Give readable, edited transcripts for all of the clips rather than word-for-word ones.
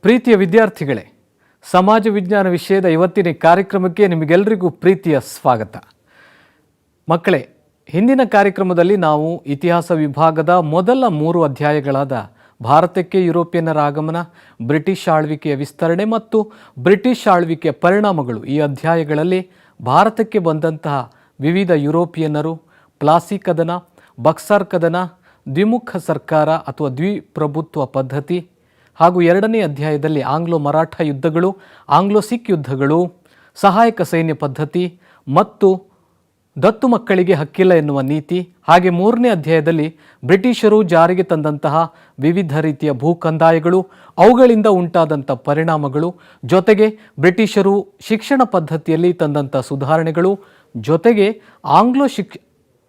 ಪ್ರೀತಿಯ ವಿದ್ಯಾರ್ಥಿಗಳೇ, ಸಮಾಜ ವಿಜ್ಞಾನ ವಿಷಯದ ಇವತ್ತಿನ ಕಾರ್ಯಕ್ರಮಕ್ಕೆ ನಿಮಗೆಲ್ಲರಿಗೂ ಪ್ರೀತಿಯ ಸ್ವಾಗತ. ಮಕ್ಕಳೇ, ಹಿಂದಿನ ಕಾರ್ಯಕ್ರಮದಲ್ಲಿ ನಾವು ಇತಿಹಾಸ ವಿಭಾಗದ ಮೊದಲ 3 ಅಧ್ಯಾಯಗಳಾದ ಭಾರತಕ್ಕೆ ಯುರೋಪಿಯನ್ನರ ಆಗಮನ, ಬ್ರಿಟಿಷ್ ಆಳ್ವಿಕೆಯ ವಿಸ್ತರಣೆ ಮತ್ತು ಬ್ರಿಟಿಷ್ ಆಳ್ವಿಕೆಯ ಪರಿಣಾಮಗಳು ಈ ಅಧ್ಯಾಯಗಳಲ್ಲಿ ಭಾರತಕ್ಕೆ ಬಂದಂತಹ ವಿವಿಧ ಯುರೋಪಿಯನ್ನರು, ಪ್ಲಾಸಿ ಕದನ, ಬಕ್ಸಾರ್ ಕದನ, ದ್ವಿಮುಖ ಸರ್ಕಾರ ಅಥವಾ ದ್ವಿಪ್ರಭುತ್ವ ಪದ್ಧತಿ ಹಾಗೂ 2ನೇ ಅಧ್ಯಾಯದಲ್ಲಿ ಆಂಗ್ಲೋ ಮರಾಠ ಯುದ್ಧಗಳು, ಆಂಗ್ಲೋ ಸಿಖ್ ಯುದ್ಧಗಳು, ಸಹಾಯಕ ಸೈನ್ಯ ಪದ್ಧತಿ ಮತ್ತು ದತ್ತು ಮಕ್ಕಳಿಗೆ ಹಕ್ಕಿಲ್ಲ ಎನ್ನುವ ನೀತಿ, ಹಾಗೆ 3ನೇ ಅಧ್ಯಾಯದಲ್ಲಿ ಬ್ರಿಟಿಷರು ಜಾರಿಗೆ ತಂದಂತಹ ವಿವಿಧ ರೀತಿಯ ಭೂಕಂದಾಯಗಳು, ಅವುಗಳಿಂದ ಉಂಟಾದಂಥ ಪರಿಣಾಮಗಳು, ಜೊತೆಗೆ ಬ್ರಿಟಿಷರು ಶಿಕ್ಷಣ ಪದ್ಧತಿಯಲ್ಲಿ ತಂದಂಥ ಸುಧಾರಣೆಗಳು, ಜೊತೆಗೆ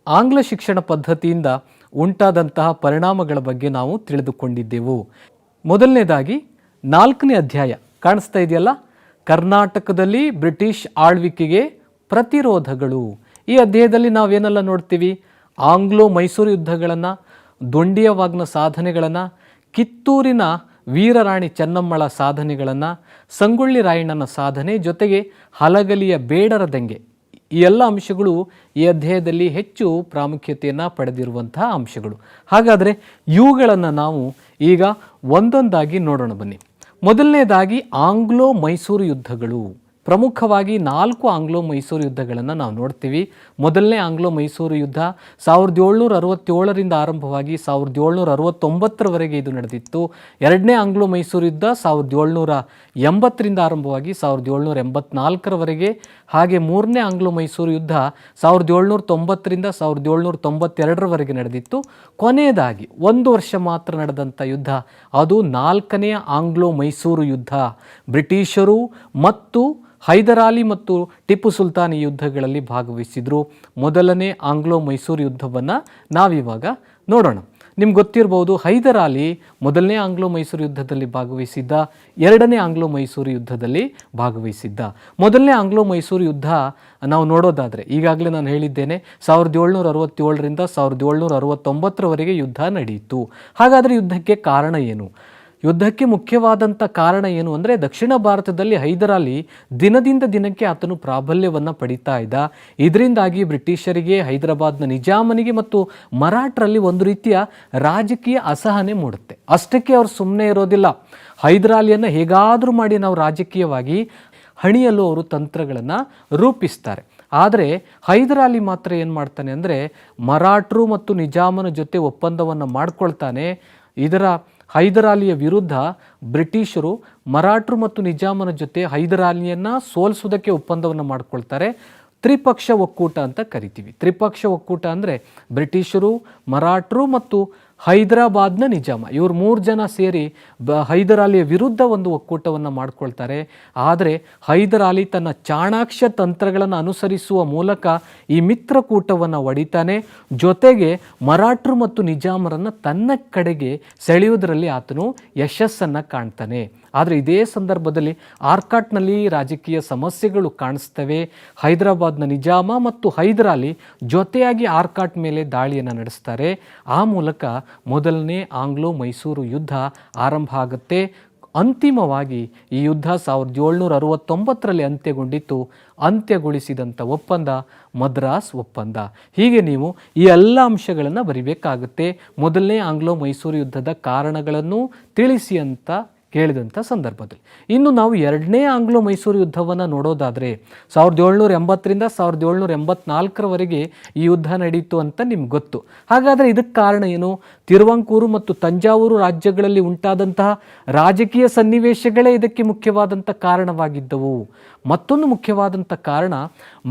ಆಂಗ್ಲ ಶಿಕ್ಷಣ ಪದ್ಧತಿಯಿಂದ ಉಂಟಾದಂತಹ ಪರಿಣಾಮಗಳ ಬಗ್ಗೆ ನಾವು ತಿಳಿದುಕೊಂಡಿದ್ದೆವು. ಮೊದಲನೇದಾಗಿ 4ನೇ ಅಧ್ಯಾಯ ಕಾಣಿಸ್ತಾ ಇದೆಯಲ್ಲ, ಕರ್ನಾಟಕದಲ್ಲಿ ಬ್ರಿಟಿಷ್ ಆಳ್ವಿಕೆಗೆ ಪ್ರತಿರೋಧಗಳು. ಈ ಅಧ್ಯಾಯದಲ್ಲಿ ನಾವೇನೆಲ್ಲ ನೋಡ್ತೀವಿ? ಆಂಗ್ಲೋ ಮೈಸೂರು ಯುದ್ಧಗಳನ್ನು, ದೊಂಡಿಯವಾಗ್ನ ಸಾಧನೆಗಳನ್ನು, ಕಿತ್ತೂರಿನ ವೀರರಾಣಿ ಚೆನ್ನಮ್ಮಳ ಸಾಧನೆಗಳನ್ನು, ಸಂಗೊಳ್ಳಿ ರಾಯಣ್ಣನ ಸಾಧನೆ, ಜೊತೆಗೆ ಹಲಗಲಿಯ ಬೇಡರ ದಂಗೆ, ಈ ಎಲ್ಲ ಅಂಶಗಳು ಈ ಅಧ್ಯಾಯದಲ್ಲಿ ಹೆಚ್ಚು ಪ್ರಾಮುಖ್ಯತೆಯನ್ನು ಪಡೆದಿರುವಂತಹ ಅಂಶಗಳು. ಹಾಗಾದರೆ ಇವುಗಳನ್ನು ನಾವು ಈಗ ಒಂದೊಂದಾಗಿ ನೋಡೋಣ ಬನ್ನಿ. ಮೊದಲನೇದಾಗಿ ಆಂಗ್ಲೋ ಮೈಸೂರು ಯುದ್ಧಗಳು. ಪ್ರಮುಖವಾಗಿ 4 ಆಂಗ್ಲೋ ಮೈಸೂರು ಯುದ್ಧಗಳನ್ನು ನಾವು ನೋಡ್ತೀವಿ. ಮೊದಲನೇ ಆಂಗ್ಲೋ ಮೈಸೂರು ಯುದ್ಧ 1767ರಿಂದ ಆರಂಭವಾಗಿ 1769ರವರೆಗೆ ಇದು ನಡೆದಿತ್ತು. 2ನೇ ಆಂಗ್ಲೋ ಮೈಸೂರು ಯುದ್ಧ 1780ರಿಂದ ಆರಂಭವಾಗಿ 1784ರವರೆಗೆ, ಹಾಗೆ 3ನೇ ಆಂಗ್ಲೋ ಮೈಸೂರು ಯುದ್ಧ 1790ರಿಂದ 1792ರವರೆಗೆ ನಡೆದಿತ್ತು. ಕೊನೆಯದಾಗಿ 1 ವರ್ಷ ಮಾತ್ರ ನಡೆದಂಥ ಯುದ್ಧ, ಅದು 4ನೇ ಆಂಗ್ಲೋ ಮೈಸೂರು ಯುದ್ಧ. ಬ್ರಿಟಿಷರು ಮತ್ತು ಹೈದರಾಲಿ ಮತ್ತು ಟಿಪ್ಪು ಸುಲ್ತಾನ್ ಈ ಯುದ್ಧಗಳಲ್ಲಿ ಭಾಗವಹಿಸಿದರು. ಮೊದಲನೇ ಆಂಗ್ಲೋ ಮೈಸೂರು ಯುದ್ಧವನ್ನು ನಾವಿವಾಗ ನೋಡೋಣ. ನಿಮ್ಗೆ ಗೊತ್ತಿರ್ಬೋದು, ಹೈದರಾಲಿ ಮೊದಲನೇ ಆಂಗ್ಲೋ ಮೈಸೂರು ಯುದ್ಧದಲ್ಲಿ ಭಾಗವಹಿಸಿದ್ದ, 2ನೇ ಆಂಗ್ಲೋ ಮೈಸೂರು ಯುದ್ಧದಲ್ಲಿ ಭಾಗವಹಿಸಿದ್ದ. ಮೊದಲನೇ ಆಂಗ್ಲೋ ಮೈಸೂರು ಯುದ್ಧ ನಾವು ನೋಡೋದಾದರೆ, ಈಗಾಗಲೇ ನಾನು ಹೇಳಿದ್ದೇನೆ, 1767ರಿಂದ 1769ರವರೆಗೆ ಯುದ್ಧ ನಡೆಯಿತು. ಹಾಗಾದರೆ ಯುದ್ಧಕ್ಕೆ ಕಾರಣ ಏನು? ಯುದ್ಧಕ್ಕೆ ಮುಖ್ಯವಾದಂಥ ಕಾರಣ ಏನು ಅಂದರೆ, ದಕ್ಷಿಣ ಭಾರತದಲ್ಲಿ ಹೈದರಾಲಿ ದಿನದಿಂದ ದಿನಕ್ಕೆ ಆತನು ಪ್ರಾಬಲ್ಯವನ್ನು ಪಡಿತಾ ಇದ್ದ. ಇದರಿಂದಾಗಿ ಬ್ರಿಟಿಷರಿಗೆ, ಹೈದರಾಬಾದ್ನ ನಿಜಾಮನಿಗೆ ಮತ್ತು ಮರಾಠರಲ್ಲಿ ಒಂದು ರೀತಿಯ ರಾಜಕೀಯ ಅಸಹನೆ ಮೂಡುತ್ತೆ. ಅಷ್ಟಕ್ಕೆ ಅವರು ಸುಮ್ಮನೆ ಇರೋದಿಲ್ಲ. ಹೈದರಾಲಿಯನ್ನು ಹೇಗಾದರೂ ಮಾಡಿ ನಾವು ರಾಜಕೀಯವಾಗಿ ಹಣಿಯಲು ಅವರು ತಂತ್ರಗಳನ್ನು ರೂಪಿಸ್ತಾರೆ. ಆದರೆ ಹೈದರಾಲಿ ಮಾತ್ರ ಏನು ಮಾಡ್ತಾನೆ ಅಂದರೆ, ಮರಾಠರು ಮತ್ತು ನಿಜಾಮನ ಜೊತೆ ಒಪ್ಪಂದವನ್ನು ಮಾಡ್ಕೊಳ್ತಾನೆ. ಇದರ ಹೈದರಾಲಿಯ ವಿರುದ್ಧ ಬ್ರಿಟಿಷರು ಮರಾಠರು ಮತ್ತು ನಿಜಾಮನ ಜೊತೆ ಹೈದರಾಲಿಯನ್ನು ಸೋಲಿಸೋದಕ್ಕೆ ಒಪ್ಪಂದವನ್ನು ಮಾಡ್ಕೊಳ್ತಾರೆ. ತ್ರಿಪಕ್ಷ ಒಕ್ಕೂಟ ಅಂತ ಕರಿತೀವಿ. ತ್ರಿಪಕ್ಷ ಒಕ್ಕೂಟ ಅಂದರೆ ಬ್ರಿಟಿಷರು, ಮರಾಠರು ಮತ್ತು ಹೈದರಾಬಾದ್ನ ನಿಜಾಮ, ಇವರು 3 ಜನ ಸೇರಿ ಹೈದರಾಲಿಯ ವಿರುದ್ಧ ಒಂದು ಒಕ್ಕೂಟವನ್ನು ಮಾಡ್ಕೊಳ್ತಾರೆ. ಆದರೆ ಹೈದರಾಲಿ ತನ್ನ ಚಾಣಾಕ್ಷ ತಂತ್ರಗಳನ್ನು ಅನುಸರಿಸುವ ಮೂಲಕ ಈ ಮಿತ್ರಕೂಟವನ್ನು ಒಡಿತಾನೆ. ಜೊತೆಗೆ ಮರಾಠರು ಮತ್ತು ನಿಜಾಮರನ್ನು ತನ್ನ ಕಡೆಗೆ ಸೆಳೆಯುವುದರಲ್ಲಿ ಆತನು ಯಶಸ್ಸನ್ನು ಕಾಣ್ತಾನೆ. ಆದರೆ ಇದೇ ಸಂದರ್ಭದಲ್ಲಿ ಆರ್ಕಾಟ್ನಲ್ಲಿ ರಾಜಕೀಯ ಸಮಸ್ಯೆಗಳು ಕಾಣಿಸ್ತವೆ. ಹೈದರಾಬಾದ್ನ ನಿಜಾಮ ಮತ್ತು ಹೈದರಾಲಿ ಜೊತೆಯಾಗಿ ಆರ್ಕಾಟ್ ಮೇಲೆ ದಾಳಿಯನ್ನು ನಡೆಸ್ತಾರೆ. ಆ ಮೂಲಕ ಮೊದಲನೇ ಆಂಗ್ಲೋ ಮೈಸೂರು ಯುದ್ಧ ಆರಂಭ ಆಗುತ್ತೆ. ಅಂತಿಮವಾಗಿ ಈ ಯುದ್ಧ 1769ರಲ್ಲಿ ಅಂತ್ಯಗೊಂಡಿತ್ತು. ಅಂತ್ಯಗೊಳಿಸಿದಂಥ ಒಪ್ಪಂದ ಮದ್ರಾಸ್ ಒಪ್ಪಂದ. ಹೀಗೆ ನೀವು ಈ ಎಲ್ಲ ಅಂಶಗಳನ್ನು ಬರಿಬೇಕಾಗುತ್ತೆ. ಮೊದಲನೇ ಆಂಗ್ಲೋ ಮೈಸೂರು ಯುದ್ಧದ ಕಾರಣಗಳನ್ನು ತಿಳಿಸಿ ಅಂತ ಕೇಳಿದಂಥ ಸಂದರ್ಭದಲ್ಲಿ. ಇನ್ನು ನಾವು 2ನೇ ಆಂಗ್ಲೋ ಮೈಸೂರು ಯುದ್ಧವನ್ನು ನೋಡೋದಾದರೆ, 1780ರಿಂದ 1784ರವರೆಗೆ ಈ ಯುದ್ಧ ನಡೀತು ಅಂತ ನಿಮ್ಗೆ ಗೊತ್ತು. ಹಾಗಾದರೆ ಇದಕ್ಕೆ ಕಾರಣ ಏನು? ತಿರುವಾಂಕೂರು ಮತ್ತು ತಂಜಾವೂರು ರಾಜ್ಯಗಳಲ್ಲಿ ಉಂಟಾದಂತಹ ರಾಜಕೀಯ ಸನ್ನಿವೇಶಗಳೇ ಇದಕ್ಕೆ ಮುಖ್ಯವಾದಂಥ ಕಾರಣವಾಗಿದ್ದವು. ಮತ್ತೊಂದು ಮುಖ್ಯವಾದಂಥ ಕಾರಣ,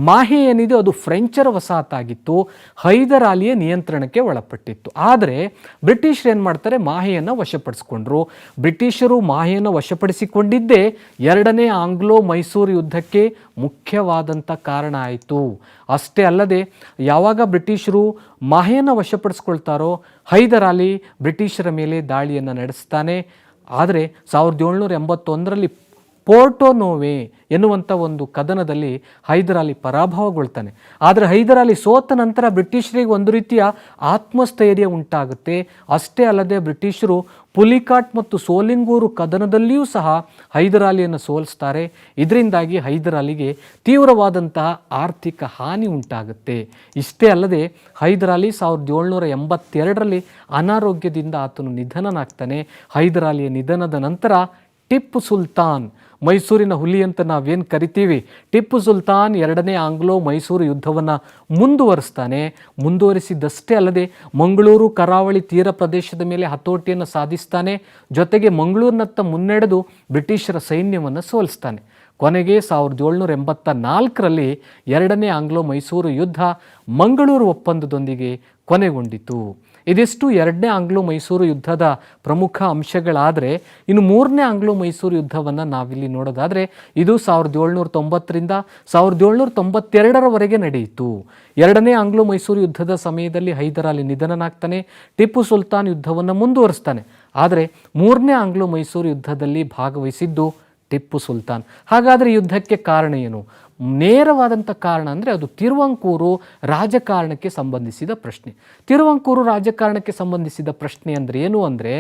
ಮಾಹೆ ಏನಿದೆ ಅದು ಫ್ರೆಂಚರ ವಸಾಹತಾಗಿತ್ತು, ಹೈದರಾಲಿಯ ನಿಯಂತ್ರಣಕ್ಕೆ ಒಳಪಟ್ಟಿತ್ತು. ಆದರೆ ಬ್ರಿಟಿಷರು ಏನು ಮಾಡ್ತಾರೆ, ಮಾಹೆಯನ್ನು ವಶಪಡಿಸಿಕೊಂಡ್ರು. ಬ್ರಿಟಿಷರು ಮಾಹೆಯನ್ನು ವಶಪಡಿಸಿಕೊಂಡಿದ್ದೇ 2ನೇ ಆಂಗ್ಲೋ ಮೈಸೂರು ಯುದ್ಧಕ್ಕೆ ಮುಖ್ಯವಾದಂಥ ಕಾರಣ ಆಯಿತು. ಅಷ್ಟೇ ಅಲ್ಲದೆ, ಯಾವಾಗ ಬ್ರಿಟಿಷರು ಮಾಹೆಯನ್ನು ವಶಪಡಿಸ್ಕೊಳ್ತಾರೋ ಹೈದರಾಲಿ ಬ್ರಿಟಿಷರ ಮೇಲೆ ದಾಳಿಯನ್ನು ನಡೆಸ್ತಾನೆ. ಆದರೆ 1781ರಲ್ಲಿ ಪೋರ್ಟೋ ನೋವೆ ಎನ್ನುವಂಥ ಒಂದು ಕದನದಲ್ಲಿ ಹೈದರಾಲಿ ಪರಾಭವಗೊಳ್ತಾನೆ. ಆದರೆ ಹೈದರಾಲಿ ಸೋತ ನಂತರ ಬ್ರಿಟಿಷರಿಗೆ ಒಂದು ರೀತಿಯ ಆತ್ಮಸ್ಥೈರ್ಯ ಉಂಟಾಗುತ್ತೆ. ಅಷ್ಟೇ ಅಲ್ಲದೆ ಬ್ರಿಟಿಷರು ಪುಲಿಕಾಟ್ ಮತ್ತು ಸೋಲಿಂಗೂರು ಕದನದಲ್ಲಿಯೂ ಸಹ ಹೈದರಾಲಿಯನ್ನು ಸೋಲಿಸ್ತಾರೆ. ಇದರಿಂದಾಗಿ ಹೈದರಾಲಿಗೆ ತೀವ್ರವಾದಂತಹ ಆರ್ಥಿಕ ಹಾನಿ ಉಂಟಾಗುತ್ತೆ. ಇಷ್ಟೇ ಅಲ್ಲದೆ ಹೈದರಾಲಿ 1782ರಲ್ಲಿ ಅನಾರೋಗ್ಯದಿಂದ ಆತನು ನಿಧನನಾಗ್ತಾನೆ. ಹೈದರಾಲಿಯ ನಿಧನದ ನಂತರ ಟಿಪ್ಪು ಸುಲ್ತಾನ್, ಮೈಸೂರಿನ ಹುಲಿ ಅಂತ ನಾವೇನು ಕರಿತೀವಿ, ಟಿಪ್ಪು ಸುಲ್ತಾನ್ 2ನೇ ಆಂಗ್ಲೋ ಮೈಸೂರು ಯುದ್ಧವನ್ನು ಮುಂದುವರಿಸಿದ್ದಷ್ಟೇ ಅಲ್ಲದೆ ಮಂಗಳೂರು ಕರಾವಳಿ ತೀರ ಪ್ರದೇಶದ ಮೇಲೆ ಹತೋಟಿಯನ್ನು ಸಾಧಿಸ್ತಾನೆ. ಜೊತೆಗೆ ಮಂಗಳೂರಿನತ್ತ ಮುನ್ನಡೆದು ಬ್ರಿಟಿಷರ ಸೈನ್ಯವನ್ನು ಸೋಲಿಸ್ತಾನೆ. ಕೊನೆಗೆ 1784ರಲ್ಲಿ 2ನೇ ಆಂಗ್ಲೋ ಮೈಸೂರು ಯುದ್ಧ ಮಂಗಳೂರು ಒಪ್ಪಂದದೊಂದಿಗೆ ಕೊನೆಗೊಂಡಿತು. ಇದಿಷ್ಟು 2ನೇ ಆಂಗ್ಲೋ ಮೈಸೂರು ಯುದ್ಧದ ಪ್ರಮುಖ ಅಂಶಗಳಾದರೆ, ಇನ್ನು 3ನೇ ಆಂಗ್ಲೋ ಮೈಸೂರು ಯುದ್ಧವನ್ನು ನಾವಿಲ್ಲಿ ನೋಡೋದಾದರೆ ಇದು 1790ರಿಂದ 1792ರವರೆಗೆ ನಡೆಯಿತು. 2ನೇ ಆಂಗ್ಲೋ ಮೈಸೂರು ಯುದ್ಧದ ಸಮಯದಲ್ಲಿ ಹೈದರಾಲಿ ನಿಧನನಾಗ್ತಾನೆ. ಟಿಪ್ಪು ಸುಲ್ತಾನ್ ಯುದ್ಧವನ್ನು ಮುಂದುವರಿಸ್ತಾನೆ. ಆದರೆ 3ನೇ ಆಂಗ್ಲೋ ಮೈಸೂರು ಯುದ್ಧದಲ್ಲಿ ಭಾಗವಹಿಸಿದ್ದು ಟಿಪ್ಪು ಸುಲ್ತಾನ್. ಹಾಗಾದರೆ ಯುದ್ಧಕ್ಕೆ ಕಾರಣ ಏನು? ನೇರವಾದಂಥ ಕಾರಣ ಅಂದರೆ ಅದು ತಿರುವಾಂಕೂರು ರಾಜಕಾರಣಕ್ಕೆ ಸಂಬಂಧಿಸಿದ ಪ್ರಶ್ನೆ. ತಿರುವಾಂಕೂರು ರಾಜಕಾರಣಕ್ಕೆ ಸಂಬಂಧಿಸಿದ ಪ್ರಶ್ನೆ ಅಂದರೆ ಏನು ಅಂದರೆ,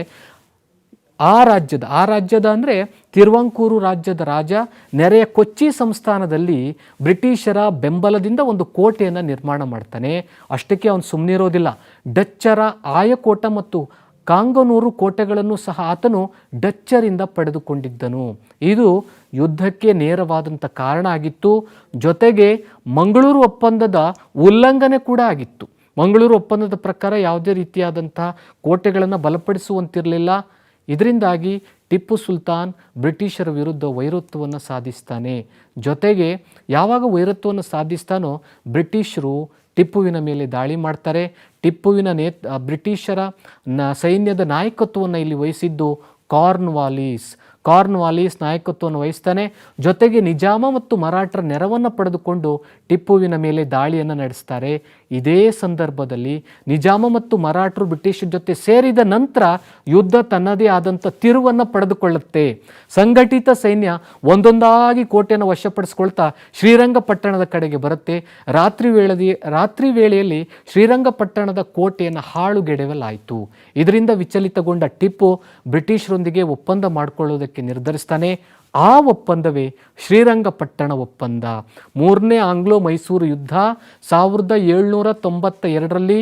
ಆ ರಾಜ್ಯದ ಅಂದರೆ ತಿರುವಾಂಕೂರು ರಾಜ್ಯದ ರಾಜ ನೆರೆಯ ಕೊಚ್ಚಿ ಸಂಸ್ಥಾನದಲ್ಲಿ ಬ್ರಿಟಿಷರ ಬೆಂಬಲದಿಂದ ಒಂದು ಕೋಟೆಯನ್ನು ನಿರ್ಮಾಣ ಮಾಡ್ತಾನೆ. ಅಷ್ಟಕ್ಕೆ ಅವನು ಸುಮ್ಮನಿರೋದಿಲ್ಲ. ಡಚ್ಚರ ಆಯಕೋಟ ಮತ್ತು ಕಾಂಗನೂರು ಕೋಟೆಗಳನ್ನು ಸಹ ಆತನು ಡಚ್ಚರಿಂದ ಪಡೆದುಕೊಂಡಿದ್ದನು. ಇದು ಯುದ್ಧಕ್ಕೆ ನೇರವಾದಂಥ ಕಾರಣ ಆಗಿತ್ತು. ಜೊತೆಗೆ ಮಂಗಳೂರು ಒಪ್ಪಂದದ ಉಲ್ಲಂಘನೆ ಕೂಡ ಆಗಿತ್ತು. ಮಂಗಳೂರು ಒಪ್ಪಂದದ ಪ್ರಕಾರ ಯಾವುದೇ ರೀತಿಯಾದಂತಹ ಕೋಟೆಗಳನ್ನು ಬಲಪಡಿಸುವಂತಿರಲಿಲ್ಲ. ಇದರಿಂದಾಗಿ ಟಿಪ್ಪು ಸುಲ್ತಾನ್ ಬ್ರಿಟಿಷರ ವಿರುದ್ಧ ವೈರತ್ವವನ್ನು ಸಾಧಿಸ್ತಾನೆ. ಜೊತೆಗೆ ಯಾವಾಗ ವೈರತ್ವವನ್ನು ಸಾಧಿಸ್ತಾನೋ ಬ್ರಿಟಿಷರು ಟಿಪ್ಪುವಿನ ಮೇಲೆ ದಾಳಿ ಮಾಡ್ತಾರೆ. ಟಿಪ್ಪುವಿನ ಬ್ರಿಟಿಷರ ಸೈನ್ಯದ ನಾಯಕತ್ವವನ್ನು ಇಲ್ಲಿ ವಹಿಸಿದ್ದು ಕಾರ್ನ್ವಾಲಿಸ್ ನಾಯಕತ್ವವನ್ನು ವಹಿಸ್ತಾನೆ. ಜೊತೆಗೆ ನಿಜಾಮ ಮತ್ತು ಮರಾಠರ ನೆರವನ್ನು ಪಡೆದುಕೊಂಡು ಟಿಪ್ಪುವಿನ ಮೇಲೆ ದಾಳಿಯನ್ನು ನಡೆಸ್ತಾರೆ. ಇದೇ ಸಂದರ್ಭದಲ್ಲಿ ನಿಜಾಮ ಮತ್ತು ಮರಾಠರು ಬ್ರಿಟಿಷರ ಜೊತೆ ಸೇರಿದ ನಂತರ ಯುದ್ಧ ತನ್ನದೇ ಆದಂಥ ತಿರುವನ್ನು ಪಡೆದುಕೊಳ್ಳುತ್ತೆ. ಸಂಘಟಿತ ಸೈನ್ಯ ಒಂದೊಂದಾಗಿ ಕೋಟೆಯನ್ನು ವಶಪಡಿಸ್ಕೊಳ್ತಾ ಶ್ರೀರಂಗಪಟ್ಟಣದ ಕಡೆಗೆ ಬರುತ್ತೆ. ರಾತ್ರಿ ವೇಳೆಯಲ್ಲಿ ಶ್ರೀರಂಗಪಟ್ಟಣದ ಕೋಟೆಯನ್ನು ಹಾಳುಗೆಡವಲಾಯಿತು. ಇದರಿಂದ ವಿಚಲಿತಗೊಂಡ ಟಿಪ್ಪು ಬ್ರಿಟಿಷರೊಂದಿಗೆ ಒಪ್ಪಂದ ಮಾಡಿಕೊಳ್ಳುವುದಕ್ಕೆ ನಿರ್ಧರಿಸ್ತಾನೆ. ಆ ಒಪ್ಪಂದವೇ ಶ್ರೀರಂಗಪಟ್ಟಣ ಒಪ್ಪಂದ. 3ನೇ ಆಂಗ್ಲೋ ಮೈಸೂರು ಯುದ್ಧ 1792ರಲ್ಲಿ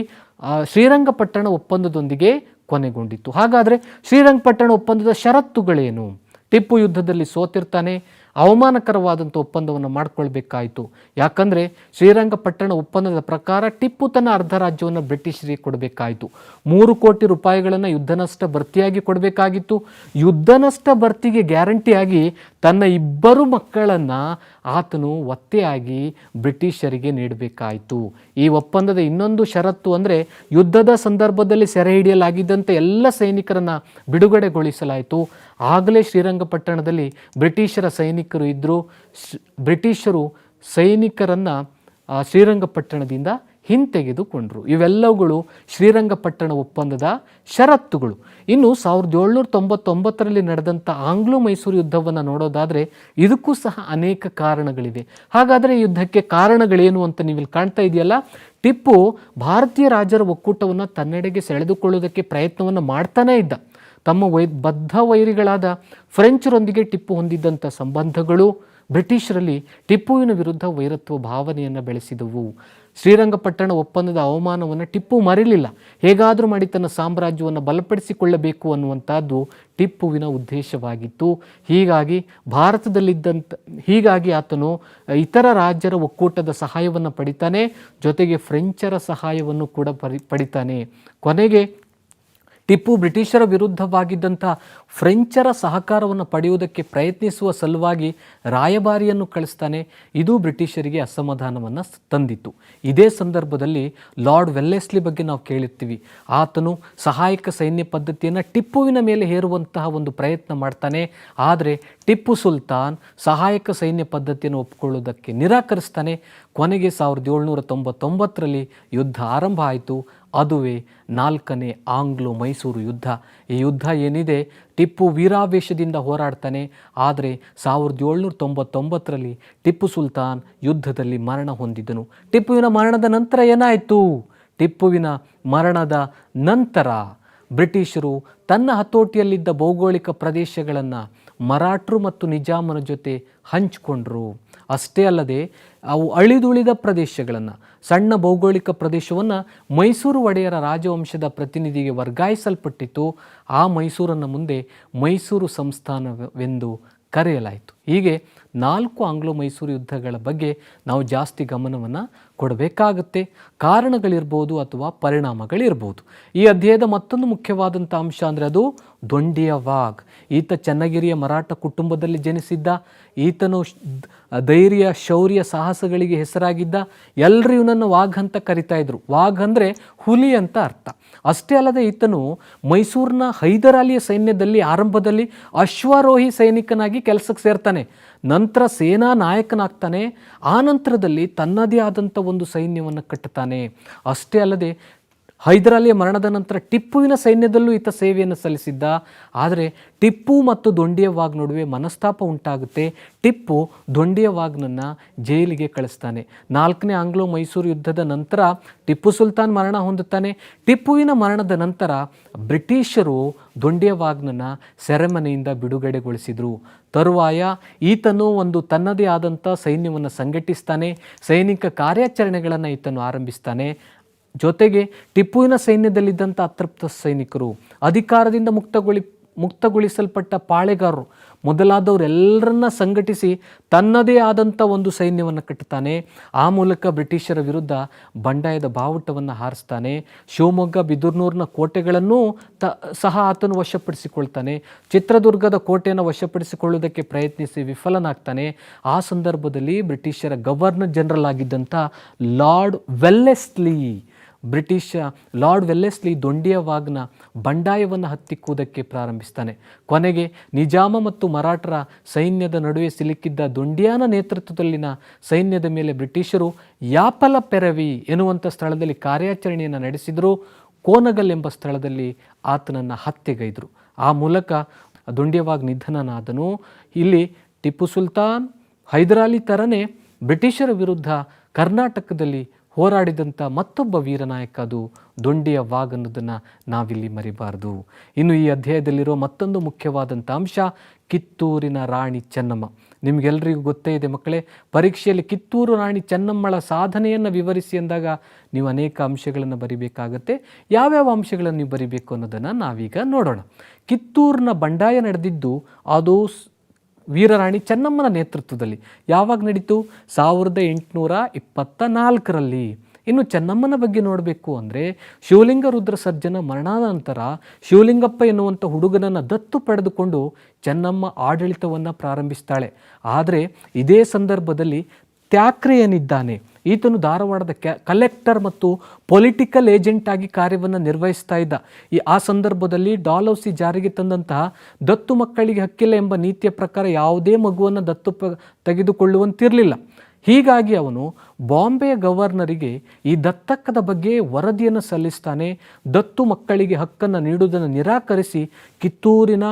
ಶ್ರೀರಂಗಪಟ್ಟಣ ಒಪ್ಪಂದದೊಂದಿಗೆ ಕೊನೆಗೊಂಡಿತು. ಹಾಗಾದರೆ ಶ್ರೀರಂಗಪಟ್ಟಣ ಒಪ್ಪಂದದ ಷರತ್ತುಗಳೇನು? ಟಿಪ್ಪು ಯುದ್ಧದಲ್ಲಿ ಸೋತಿರ್ತಾನೆ. ಅವಮಾನಕರವಾದಂಥ ಒಪ್ಪಂದವನ್ನು ಮಾಡಿಕೊಳ್ಬೇಕಾಯಿತು. ಯಾಕಂದರೆ ಶ್ರೀರಂಗಪಟ್ಟಣ ಒಪ್ಪಂದದ ಪ್ರಕಾರ ಟಿಪ್ಪು ತನ್ನ ಅರ್ಧ ರಾಜ್ಯವನ್ನು ಬ್ರಿಟಿಷರಿಗೆ ಕೊಡಬೇಕಾಯಿತು. 3 ಕೋಟಿ ರೂಪಾಯಿಗಳನ್ನು ಯುದ್ಧ ನಷ್ಟ ಭರ್ತಿಯಾಗಿ ಕೊಡಬೇಕಾಗಿತ್ತು. ಯುದ್ಧ ನಷ್ಟ ಭರ್ತಿಗೆ ಗ್ಯಾರಂಟಿಯಾಗಿ ತನ್ನ 2 ಮಕ್ಕಳನ್ನು ಆತನು ಒತ್ತೆಯಾಗಿ ಬ್ರಿಟಿಷರಿಗೆ ನೀಡಬೇಕಾಯಿತು. ಈ ಒಪ್ಪಂದದ ಇನ್ನೊಂದು ಷರತ್ತು ಅಂದರೆ ಯುದ್ಧದ ಸಂದರ್ಭದಲ್ಲಿ ಸೆರೆ ಹಿಡಿಯಲಾಗಿದ್ದಂಥ ಎಲ್ಲ ಸೈನಿಕರನ್ನು ಬಿಡುಗಡೆಗೊಳಿಸಲಾಯಿತು. ಆಗಲೇ ಶ್ರೀರಂಗಪಟ್ಟಣದಲ್ಲಿ ಬ್ರಿಟಿಷರ ಸೈನಿಕರು ಇದ್ದರು. ಬ್ರಿಟಿಷರು ಸೈನಿಕರನ್ನು ಶ್ರೀರಂಗಪಟ್ಟಣದಿಂದ ಹಿಂತೆಗೆದುಕೊಂಡರು. ಇವೆಲ್ಲವುಗಳು ಶ್ರೀರಂಗಪಟ್ಟಣ ಒಪ್ಪಂದದ ಷರತ್ತುಗಳು. ಇನ್ನು 1799ರಲ್ಲಿ ನಡೆದಂಥ ಆಂಗ್ಲೋ ಮೈಸೂರು ಯುದ್ಧವನ್ನು ನೋಡೋದಾದರೆ ಇದಕ್ಕೂ ಸಹ ಅನೇಕ ಕಾರಣಗಳಿವೆ. ಹಾಗಾದರೆ ಈ ಯುದ್ಧಕ್ಕೆ ಕಾರಣಗಳೇನು ಅಂತ ನೀವಿಲ್ಲಿ ಕಾಣ್ತಾ ಇದೆಯಲ್ಲ, ಟಿಪ್ಪು ಭಾರತೀಯ ರಾಜರ ಒಕ್ಕೂಟವನ್ನು ತನ್ನೆಡೆಗೆ ಸೆಳೆದುಕೊಳ್ಳುವುದಕ್ಕೆ ಪ್ರಯತ್ನವನ್ನು ಮಾಡ್ತಾನೇ ಇದ್ದ. ತಮ್ಮ ಬದ್ಧ ವೈರಿಗಳಾದ ಫ್ರೆಂಚರೊಂದಿಗೆ ಟಿಪ್ಪು ಹೊಂದಿದ್ದಂಥ ಸಂಬಂಧಗಳು ಬ್ರಿಟಿಷರಲ್ಲಿ ಟಿಪ್ಪುವಿನ ವಿರುದ್ಧ ವೈರತ್ವ ಭಾವನೆಯನ್ನು ಬೆಳೆಸಿದವು. ಶ್ರೀರಂಗಪಟ್ಟಣ ಒಪ್ಪಂದದ ಅವಮಾನವನ್ನು ಟಿಪ್ಪು ಮರಿಲಿಲ್ಲ. ಹೇಗಾದರೂ ಮಾಡಿ ತನ್ನ ಸಾಮ್ರಾಜ್ಯವನ್ನು ಬಲಪಡಿಸಿಕೊಳ್ಳಬೇಕು ಅನ್ನುವಂಥದ್ದು ಟಿಪ್ಪುವಿನ ಉದ್ದೇಶವಾಗಿತ್ತು. ಹೀಗಾಗಿ ಆತನು ಇತರ ರಾಜ್ಯರ ಒಕ್ಕೂಟದ ಸಹಾಯವನ್ನು ಪಡಿತಾನೆ. ಜೊತೆಗೆ ಫ್ರೆಂಚರ ಸಹಾಯವನ್ನು ಕೂಡ ಪಡಿತಾನೆ. ಕೊನೆಗೆ ಟಿಪ್ಪು ಬ್ರಿಟಿಷರ ವಿರುದ್ಧವಾಗಿದ್ದಂಥ ಫ್ರೆಂಚರ ಸಹಕಾರವನ್ನು ಪಡೆಯುವುದಕ್ಕೆ ಪ್ರಯತ್ನಿಸುವ ಸಲುವಾಗಿ ರಾಯಭಾರಿಯನ್ನು ಕಳಿಸ್ತಾನೆ. ಇದು ಬ್ರಿಟಿಷರಿಗೆ ಅಸಮಾಧಾನವನ್ನು ತಂದಿತ್ತು. ಇದೇ ಸಂದರ್ಭದಲ್ಲಿ ಲಾರ್ಡ್ ವೆಲ್ಲೆಸ್ಲಿ ಬಗ್ಗೆ ನಾವು ಕೇಳಿರ್ತೀವಿ. ಆತನು ಸಹಾಯಕ ಸೈನ್ಯ ಪದ್ಧತಿಯನ್ನು ಟಿಪ್ಪುವಿನ ಮೇಲೆ ಹೇರುವಂತಹ ಒಂದು ಪ್ರಯತ್ನ ಮಾಡ್ತಾನೆ. ಆದರೆ ಟಿಪ್ಪು ಸುಲ್ತಾನ್ ಸಹಾಯಕ ಸೈನ್ಯ ಪದ್ಧತಿಯನ್ನು ಒಪ್ಪಿಕೊಳ್ಳುವುದಕ್ಕೆ ನಿರಾಕರಿಸ್ತಾನೆ. ಕೊನೆಗೆ 1799ರಲ್ಲಿ ಯುದ್ಧ ಆರಂಭ ಆಯಿತು. ಅದುವೇ 4ನೇ ಆಂಗ್ಲೋ ಮೈಸೂರು ಯುದ್ಧ. ಈ ಯುದ್ಧ ಏನಿದೆ, ಟಿಪ್ಪು ವೀರಾವೇಶದಿಂದ ಹೋರಾಡ್ತಾನೆ. ಆದರೆ 1799ರಲ್ಲಿ ಟಿಪ್ಪು ಸುಲ್ತಾನ್ ಯುದ್ಧದಲ್ಲಿ ಮರಣ ಹೊಂದಿದನು. ಟಿಪ್ಪುವಿನ ಮರಣದ ನಂತರ ಏನಾಯಿತು? ಟಿಪ್ಪುವಿನ ಮರಣದ ನಂತರ ಬ್ರಿಟಿಷರು ತನ್ನ ಹತೋಟಿಯಲ್ಲಿದ್ದ ಭೌಗೋಳಿಕ ಪ್ರದೇಶಗಳನ್ನು ಮರಾಠರು ಮತ್ತು ನಿಜಾಮನ ಜೊತೆ ಹಂಚಿಕೊಂಡ್ರು. ಅಷ್ಟೇ ಅಲ್ಲದೆ ಅವು ಅಳಿದುಳಿದ ಪ್ರದೇಶಗಳನ್ನು, ಸಣ್ಣ ಭೌಗೋಳಿಕ ಪ್ರದೇಶವನ್ನು ಮೈಸೂರು ಒಡೆಯರ ರಾಜವಂಶದ ಪ್ರತಿನಿಧಿಗೆ ವರ್ಗಾಯಿಸಲ್ಪಟ್ಟಿತ್ತು. ಆ ಮೈಸೂರನ್ನು ಮುಂದೆ ಮೈಸೂರು ಸಂಸ್ಥಾನವೆಂದು ಕರೆಯಲಾಯಿತು. ಹೀಗೆ 4 ಆಂಗ್ಲೋ ಮೈಸೂರು ಯುದ್ಧಗಳ ಬಗ್ಗೆ ನಾವು ಜಾಸ್ತಿ ಗಮನವನ್ನು ಕೊಡಬೇಕಾಗತ್ತೆ. ಕಾರಣಗಳಿರ್ಬೋದು ಅಥವಾ ಪರಿಣಾಮಗಳಿರ್ಬೋದು. ಈ ಅಧ್ಯಾಯದ ಮತ್ತೊಂದು ಮುಖ್ಯವಾದಂಥ ಅಂಶ ಅಂದರೆ ಅದು ದೊಂಡಿಯ ವಾಘ್. ಈತ ಚನ್ನಗಿರಿಯ ಮರಾಠ ಕುಟುಂಬದಲ್ಲಿ ಜನಿಸಿದ್ದ. ಈತನು ಧೈರ್ಯ, ಶೌರ್ಯ, ಸಾಹಸಗಳಿಗೆ ಹೆಸರಾಗಿದ್ದ. ಎಲ್ಲರೂ ಇವನನ್ನು ವಾಘ್ ಅಂತ ಕರಿತಾ ಇದ್ರು. ವಾಘ್ ಅಂದರೆ ಹುಲಿ ಅಂತ ಅರ್ಥ. ಅಷ್ಟೇ ಅಲ್ಲದೆ ಈತನು ಮೈಸೂರಿನ ಹೈದರಾಲಿಯ ಸೈನ್ಯದಲ್ಲಿ ಆರಂಭದಲ್ಲಿ ಅಶ್ವಾರೋಹಿ ಸೈನಿಕನಾಗಿ ಕೆಲಸಕ್ಕೆ ಸೇರ್ತಾನೆ. ನಂತರ ಸೇನಾ ನಾಯಕನಾಗ್ತಾನೆ. ಆ ನಂತರದಲ್ಲಿ ತನ್ನದೇ ಆದಂಥ ಒಂದು ಸೈನ್ಯವನ್ನು ಕಟ್ಟುತ್ತಾನೆ. ಅಷ್ಟೇ ಅಲ್ಲದೆ ಹೈದರಾಲಿಯ ಮರಣದ ನಂತರ ಟಿಪ್ಪುವಿನ ಸೈನ್ಯದಲ್ಲೂ ಈತ ಸೇವೆಯನ್ನು ಸಲ್ಲಿಸಿದ್ದ. ಆದರೆ ಟಿಪ್ಪು ಮತ್ತು ದೊಂಡಿಯ ವಾಘ್ ನಡುವೆ ಮನಸ್ತಾಪ ಉಂಟಾಗುತ್ತೆ. ಟಿಪ್ಪು ದೊಂಡಿಯ ವಾಘ್ನನ್ನು ಜೈಲಿಗೆ ಕಳಿಸ್ತಾನೆ. 4ನೇ ಆಂಗ್ಲೋ ಮೈಸೂರು ಯುದ್ಧದ ನಂತರ ಟಿಪ್ಪು ಸುಲ್ತಾನ್ ಮರಣ ಹೊಂದುತ್ತಾನೆ. ಟಿಪ್ಪುವಿನ ಮರಣದ ನಂತರ ಬ್ರಿಟಿಷರು ದೊಂಡಿಯ ವಾಘ್ನನ್ನು ಸೆರೆಮನೆಯಿಂದ ಬಿಡುಗಡೆಗೊಳಿಸಿದರು. ತರುವಾಯ ಈತನು ಒಂದು ತನ್ನದೇ ಆದಂಥ ಸೈನ್ಯವನ್ನು ಸಂಘಟಿಸ್ತಾನೆ. ಸೈನಿಕ ಕಾರ್ಯಾಚರಣೆಗಳನ್ನು ಈತನು ಆರಂಭಿಸ್ತಾನೆ. ಜೊತೆಗೆ ಟಿಪ್ಪುವಿನ ಸೈನ್ಯದಲ್ಲಿದ್ದಂಥ ಅತೃಪ್ತ ಸೈನಿಕರು, ಅಧಿಕಾರದಿಂದ ಮುಕ್ತಗೊಳಿಸಲ್ಪಟ್ಟ ಪಾಳೆಗಾರರು ಮೊದಲಾದವರೆಲ್ಲರನ್ನ ಸಂಘಟಿಸಿ ತನ್ನದೇ ಆದಂಥ ಒಂದು ಸೈನ್ಯವನ್ನು ಕಟ್ಟುತ್ತಾನೆ. ಆ ಮೂಲಕ ಬ್ರಿಟಿಷರ ವಿರುದ್ಧ ಬಂಡಾಯದ ಬಾವುಟವನ್ನು ಹಾರಿಸ್ತಾನೆ. ಶಿವಮೊಗ್ಗ, ಬಿದರ್ನೂರಿನ ಕೋಟೆಗಳನ್ನು ಸಹ ಆತನು ವಶಪಡಿಸಿಕೊಳ್ತಾನೆ. ಚಿತ್ರದುರ್ಗದ ಕೋಟೆಯನ್ನು ವಶಪಡಿಸಿಕೊಳ್ಳುವುದಕ್ಕೆ ಪ್ರಯತ್ನಿಸಿ ವಿಫಲನಾಗ್ತಾನೆ. ಆ ಸಂದರ್ಭದಲ್ಲಿ ಬ್ರಿಟಿಷರ ಗವರ್ನರ್ ಜನರಲ್ ಆಗಿದ್ದಂಥ ಲಾರ್ಡ್ ವೆಲ್ಲೆಸ್ಲಿ ದೊಂಡಿಯ ವಾಘ್ನ ಬಂಡಾಯವನ್ನು ಹತ್ತಿಕ್ಕುವುದಕ್ಕೆ ಪ್ರಾರಂಭಿಸ್ತಾನೆ. ಕೊನೆಗೆ ನಿಜಾಮ ಮತ್ತು ಮರಾಠರ ಸೈನ್ಯದ ನಡುವೆ ಸಿಲುಕಿದ್ದ ದೊಂಡಿಯಾನ ನೇತೃತ್ವದಲ್ಲಿನ ಸೈನ್ಯದ ಮೇಲೆ ಬ್ರಿಟಿಷರು ಯಾಪಲ ಪೆರವಿ ಎನ್ನುವಂಥ ಸ್ಥಳದಲ್ಲಿ ಕಾರ್ಯಾಚರಣೆಯನ್ನು ನಡೆಸಿದರು. ಕೋನಗಲ್ ಎಂಬ ಸ್ಥಳದಲ್ಲಿ ಆತನನ್ನು ಹತ್ಯೆಗೈದರು. ಆ ಮೂಲಕ ದೊಂಡಿಯ ವಾಘ್ ನಿಧನನಾದನು. ಇಲ್ಲಿ ಟಿಪ್ಪು ಸುಲ್ತಾನ್ ಹೈದರಾಲಿ ಥರನೇ ಬ್ರಿಟಿಷರ ವಿರುದ್ಧ ಕರ್ನಾಟಕದಲ್ಲಿ ಹೋರಾಡಿದಂಥ ಮತ್ತೊಬ್ಬ ವೀರನಾಯಕ ಅದು ದೊಂಡಿಯ ವಾಘ್ ಅನ್ನೋದನ್ನು ನಾವಿಲ್ಲಿ ಮರಿಬಾರ್ದು. ಇನ್ನು ಈ ಅಧ್ಯಾಯದಲ್ಲಿರೋ ಮತ್ತೊಂದು ಮುಖ್ಯವಾದಂಥ ಅಂಶ ಕಿತ್ತೂರಿನ ರಾಣಿ ಚೆನ್ನಮ್ಮ. ನಿಮಗೆಲ್ಲರಿಗೂ ಗೊತ್ತೇ ಇದೆ ಮಕ್ಕಳೇ, ಪರೀಕ್ಷೆಯಲ್ಲಿ ಕಿತ್ತೂರು ರಾಣಿ ಚೆನ್ನಮ್ಮಳ ಸಾಧನೆಯನ್ನು ವಿವರಿಸಿ ಅಂದಾಗ ನೀವು ಅನೇಕ ಅಂಶಗಳನ್ನು ಬರಿಬೇಕಾಗತ್ತೆ. ಯಾವ್ಯಾವ ಅಂಶಗಳನ್ನು ನೀವು ಬರಿಬೇಕು ಅನ್ನೋದನ್ನು ನಾವೀಗ ನೋಡೋಣ. ಕಿತ್ತೂರಿನ ಬಂಡಾಯ ನಡೆದಿದ್ದು ಅದು ವೀರರಾಣಿ ಚೆನ್ನಮ್ಮನ ನೇತೃತ್ವದಲ್ಲಿ. ಯಾವಾಗ ನಡೀತು? 1824ರಲ್ಲಿ. ಇನ್ನು ಚೆನ್ನಮ್ಮನ ಬಗ್ಗೆ ನೋಡಬೇಕು ಅಂದರೆ ಶಿವಲಿಂಗ ರುದ್ರ ಸರ್ಜನ ಮರಣಾನಂತರ ಶಿವಲಿಂಗಪ್ಪ ಎನ್ನುವಂಥ ಹುಡುಗನನ್ನು ದತ್ತು ಪಡೆದುಕೊಂಡು ಚೆನ್ನಮ್ಮ ಆಡಳಿತವನ್ನು ಪ್ರಾರಂಭಿಸ್ತಾಳೆ. ಆದರೆ ಇದೇ ಸಂದರ್ಭದಲ್ಲಿ ತ್ಯಾಕ್ರೆ ಏನಿದ್ದಾನೆ, ಈತನು ಧಾರವಾಡದ ಕಲೆಕ್ಟರ್ ಮತ್ತು ಪೊಲಿಟಿಕಲ್ ಏಜೆಂಟ್ ಆಗಿ ಕಾರ್ಯವನ್ನು ನಿರ್ವಹಿಸ್ತಾ ಇದ್ದ. ಆ ಸಂದರ್ಭದಲ್ಲಿ ಡಾಲೌಸಿ ಜಾರಿಗೆ ತಂದಂತಹ ದತ್ತು ಮಕ್ಕಳಿಗೆ ಹಕ್ಕಿಲ್ಲ ಎಂಬ ನೀತಿಯ ಪ್ರಕಾರ ಯಾವುದೇ ಮಗುವನ್ನು ದತ್ತು ತೆಗೆದುಕೊಳ್ಳುವಂತಿರಲಿಲ್ಲ. ಹೀಗಾಗಿ ಅವನು ಬಾಂಬೆಯ ಗವರ್ನರಿಗೆ ಈ ದತ್ತಕ್ಕದ ಬಗ್ಗೆ ವರದಿಯನ್ನು ಸಲ್ಲಿಸ್ತಾನೆ. ದತ್ತು ಮಕ್ಕಳಿಗೆ ಹಕ್ಕನ್ನು ನೀಡುವುದನ್ನು ನಿರಾಕರಿಸಿ ಕಿತ್ತೂರಿನ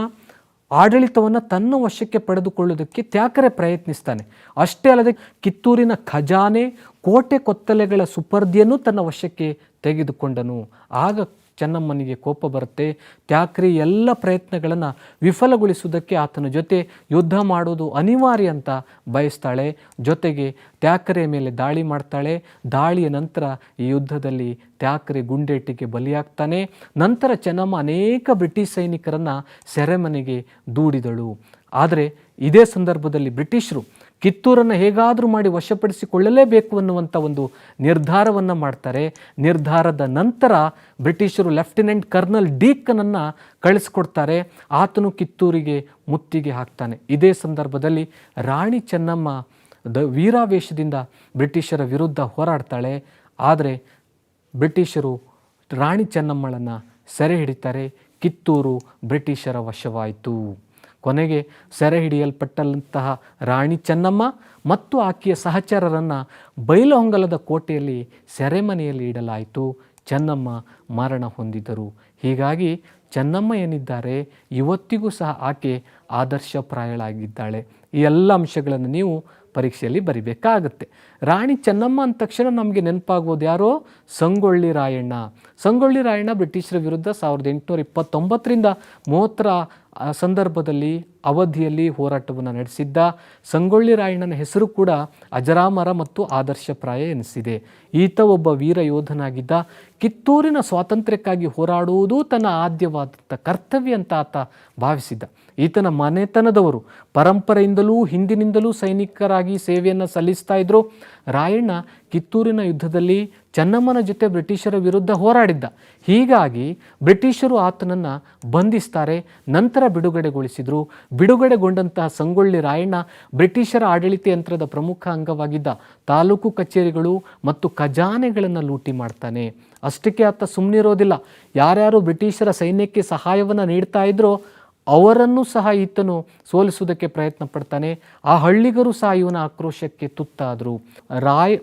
ಆಡಳಿತವನ್ನು ತನ್ನ ವಶಕ್ಕೆ ಪಡೆದುಕೊಳ್ಳುವುದಕ್ಕೆ ತ್ಯಾಕರೆ ಪ್ರಯತ್ನಿಸ್ತಾನೆ. ಅಷ್ಟೇ ಅಲ್ಲದೆ ಕಿತ್ತೂರಿನ ಖಜಾನೆ, ಕೋಟೆ ಕೊತ್ತಲೆಗಳ ಸುಪರ್ದಿಯನ್ನು ತನ್ನ ವಶಕ್ಕೆ ತೆಗೆದುಕೊಂಡನು. ಆಗ ಚೆನ್ನಮ್ಮನಿಗೆ ಕೋಪ ಬರುತ್ತೆ. ತ್ಯಾಕ್ರೆ ಎಲ್ಲ ಪ್ರಯತ್ನಗಳನ್ನು ವಿಫಲಗೊಳಿಸುವುದಕ್ಕೆ ಆತನ ಜೊತೆ ಯುದ್ಧ ಮಾಡೋದು ಅನಿವಾರ್ಯ ಅಂತ ಬಯಸ್ತಾಳೆ. ಜೊತೆಗೆ ತ್ಯಾಕ್ರೆಯ ಮೇಲೆ ದಾಳಿ ಮಾಡ್ತಾಳೆ. ದಾಳಿಯ ನಂತರ ಈ ಯುದ್ಧದಲ್ಲಿ ತ್ಯಾಕ್ರೆ ಗುಂಡೇಟಿಗೆ ಬಲಿಯಾಗ್ತಾನೆ. ನಂತರ ಚೆನ್ನಮ್ಮ ಅನೇಕ ಬ್ರಿಟಿಷ್ ಸೈನಿಕರನ್ನು ಸೆರೆಮನೆಗೆ ದೂಡಿದಳು. ಆದರೆ ಇದೇ ಸಂದರ್ಭದಲ್ಲಿ ಬ್ರಿಟಿಷರು ಕಿತ್ತೂರನ್ನು ಹೇಗಾದರೂ ಮಾಡಿ ವಶಪಡಿಸಿಕೊಳ್ಳಲೇಬೇಕು ಅನ್ನುವಂಥ ಒಂದು ನಿರ್ಧಾರವನ್ನು ಮಾಡ್ತಾರೆ. ನಿರ್ಧಾರದ ನಂತರ ಬ್ರಿಟಿಷರು ಲೆಫ್ಟಿನೆಂಟ್ ಕರ್ನಲ್ ಡೀಕನನ್ನು ಕಳಿಸ್ಕೊಡ್ತಾರೆ. ಆತನು ಕಿತ್ತೂರಿಗೆ ಮುತ್ತಿಗೆ ಹಾಕ್ತಾನೆ. ಇದೇ ಸಂದರ್ಭದಲ್ಲಿ ರಾಣಿ ಚೆನ್ನಮ್ಮ ವೀರಾವೇಶದಿಂದ ಬ್ರಿಟಿಷರ ವಿರುದ್ಧ ಹೋರಾಡ್ತಾಳೆ. ಆದರೆ ಬ್ರಿಟಿಷರು ರಾಣಿ ಚೆನ್ನಮ್ಮಳನ್ನು ಸೆರೆ ಹಿಡಿತಾರೆ. ಕಿತ್ತೂರು ಬ್ರಿಟಿಷರ ವಶವಾಯಿತು. ಕೊನೆಗೆ ಸೆರೆ ಹಿಡಿಯಲ್ಪಟ್ಟಂತಹ ರಾಣಿ ಚೆನ್ನಮ್ಮ ಮತ್ತು ಆಕೆಯ ಸಹಚರರನ್ನು ಬೈಲಹೊಂಗಲದ ಕೋಟೆಯಲ್ಲಿ ಸೆರೆಮನೆಯಲ್ಲಿ ಇಡಲಾಯಿತು. ಚೆನ್ನಮ್ಮ ಮರಣ ಹೊಂದಿದರು. ಹೀಗಾಗಿ ಚೆನ್ನಮ್ಮ ಏನಿದ್ದಾರೆ ಇವತ್ತಿಗೂ ಸಹ ಆಕೆ ಆದರ್ಶಪ್ರಾಯಳಾಗಿದ್ದಾಳೆ. ಈ ಎಲ್ಲ ಅಂಶಗಳನ್ನು ನೀವು ಪರೀಕ್ಷೆಯಲ್ಲಿ ಬರಿಬೇಕಾಗತ್ತೆ. ರಾಣಿ ಚೆನ್ನಮ್ಮ ಅಂದ ತಕ್ಷಣ ನಮಗೆ ನೆನಪಾಗೋದು ಯಾರೋ? ಸಂಗೊಳ್ಳಿ ರಾಯಣ್ಣ. ಸಂಗೊಳ್ಳಿ ರಾಯಣ್ಣ ಬ್ರಿಟಿಷರ ವಿರುದ್ಧ 1829ರಿಂದ 30ರ ಸಂದರ್ಭದಲ್ಲಿ ಅವಧಿಯಲ್ಲಿ ಹೋರಾಟವನ್ನು ನಡೆಸಿದ್ದ. ಸಂಗೊಳ್ಳಿ ರಾಯಣ್ಣನ ಹೆಸರು ಕೂಡ ಅಜರಾಮರ ಮತ್ತು ಆದರ್ಶಪ್ರಾಯ ಎನಿಸಿದೆ. ಈತ ಒಬ್ಬ ವೀರ ಯೋಧನಾಗಿದ್ದ. ಕಿತ್ತೂರಿನ ಸ್ವಾತಂತ್ರ್ಯಕ್ಕಾಗಿ ಹೋರಾಡುವುದು ತನ್ನ ಆದ್ಯವಾದಂಥ ಕರ್ತವ್ಯ ಅಂತ ಆತ ಭಾವಿಸಿದ್ದ. ಈತನ ಮನೆತನದವರು ಪರಂಪರೆಯಿಂದಲೂ ಹಿಂದಿನಿಂದಲೂ ಸೈನಿಕರಾಗಿ ಸೇವೆಯನ್ನು ಸಲ್ಲಿಸ್ತಾ ಇದ್ರು. ರಾಯಣ್ಣ ಕಿತ್ತೂರಿನ ಯುದ್ಧದಲ್ಲಿ ಚೆನ್ನಮ್ಮನ ಜೊತೆ ಬ್ರಿಟಿಷರ ವಿರುದ್ಧ ಹೋರಾಡಿದ್ದ. ಹೀಗಾಗಿ ಬ್ರಿಟಿಷರು ಆತನನ್ನು ಬಂಧಿಸ್ತಾರೆ, ನಂತರ ಬಿಡುಗಡೆಗೊಳಿಸಿದರು. ಬಿಡುಗಡೆಗೊಂಡಂತಹ ಸಂಗೊಳ್ಳಿ ರಾಯಣ್ಣ ಬ್ರಿಟಿಷರ ಆಡಳಿತ ಯಂತ್ರದ ಪ್ರಮುಖ ಅಂಗವಾಗಿದ್ದ. ತಾಲೂಕು ಕಚೇರಿಗಳು ಮತ್ತು ಖಜಾನೆಗಳನ್ನು ಲೂಟಿ ಮಾಡ್ತಾನೆ. ಅಷ್ಟಕ್ಕೆ ಆತ ಸುಮ್ಮನಿರೋದಿಲ್ಲ. ಯಾರ್ಯಾರು ಬ್ರಿಟಿಷರ ಸೈನ್ಯಕ್ಕೆ ಸಹಾಯವನ್ನು ನೀಡ್ತಾ ಇದ್ರೋ ಅವರನ್ನು ಸಹ ಈತನು ಸೋಲಿಸುವುದಕ್ಕೆ ಪ್ರಯತ್ನ ಪಡ್ತಾನೆ. ಆ ಹಳ್ಳಿಗರು ಸಹ ಇವನ ಆಕ್ರೋಶಕ್ಕೆ ತುತ್ತಾದರು.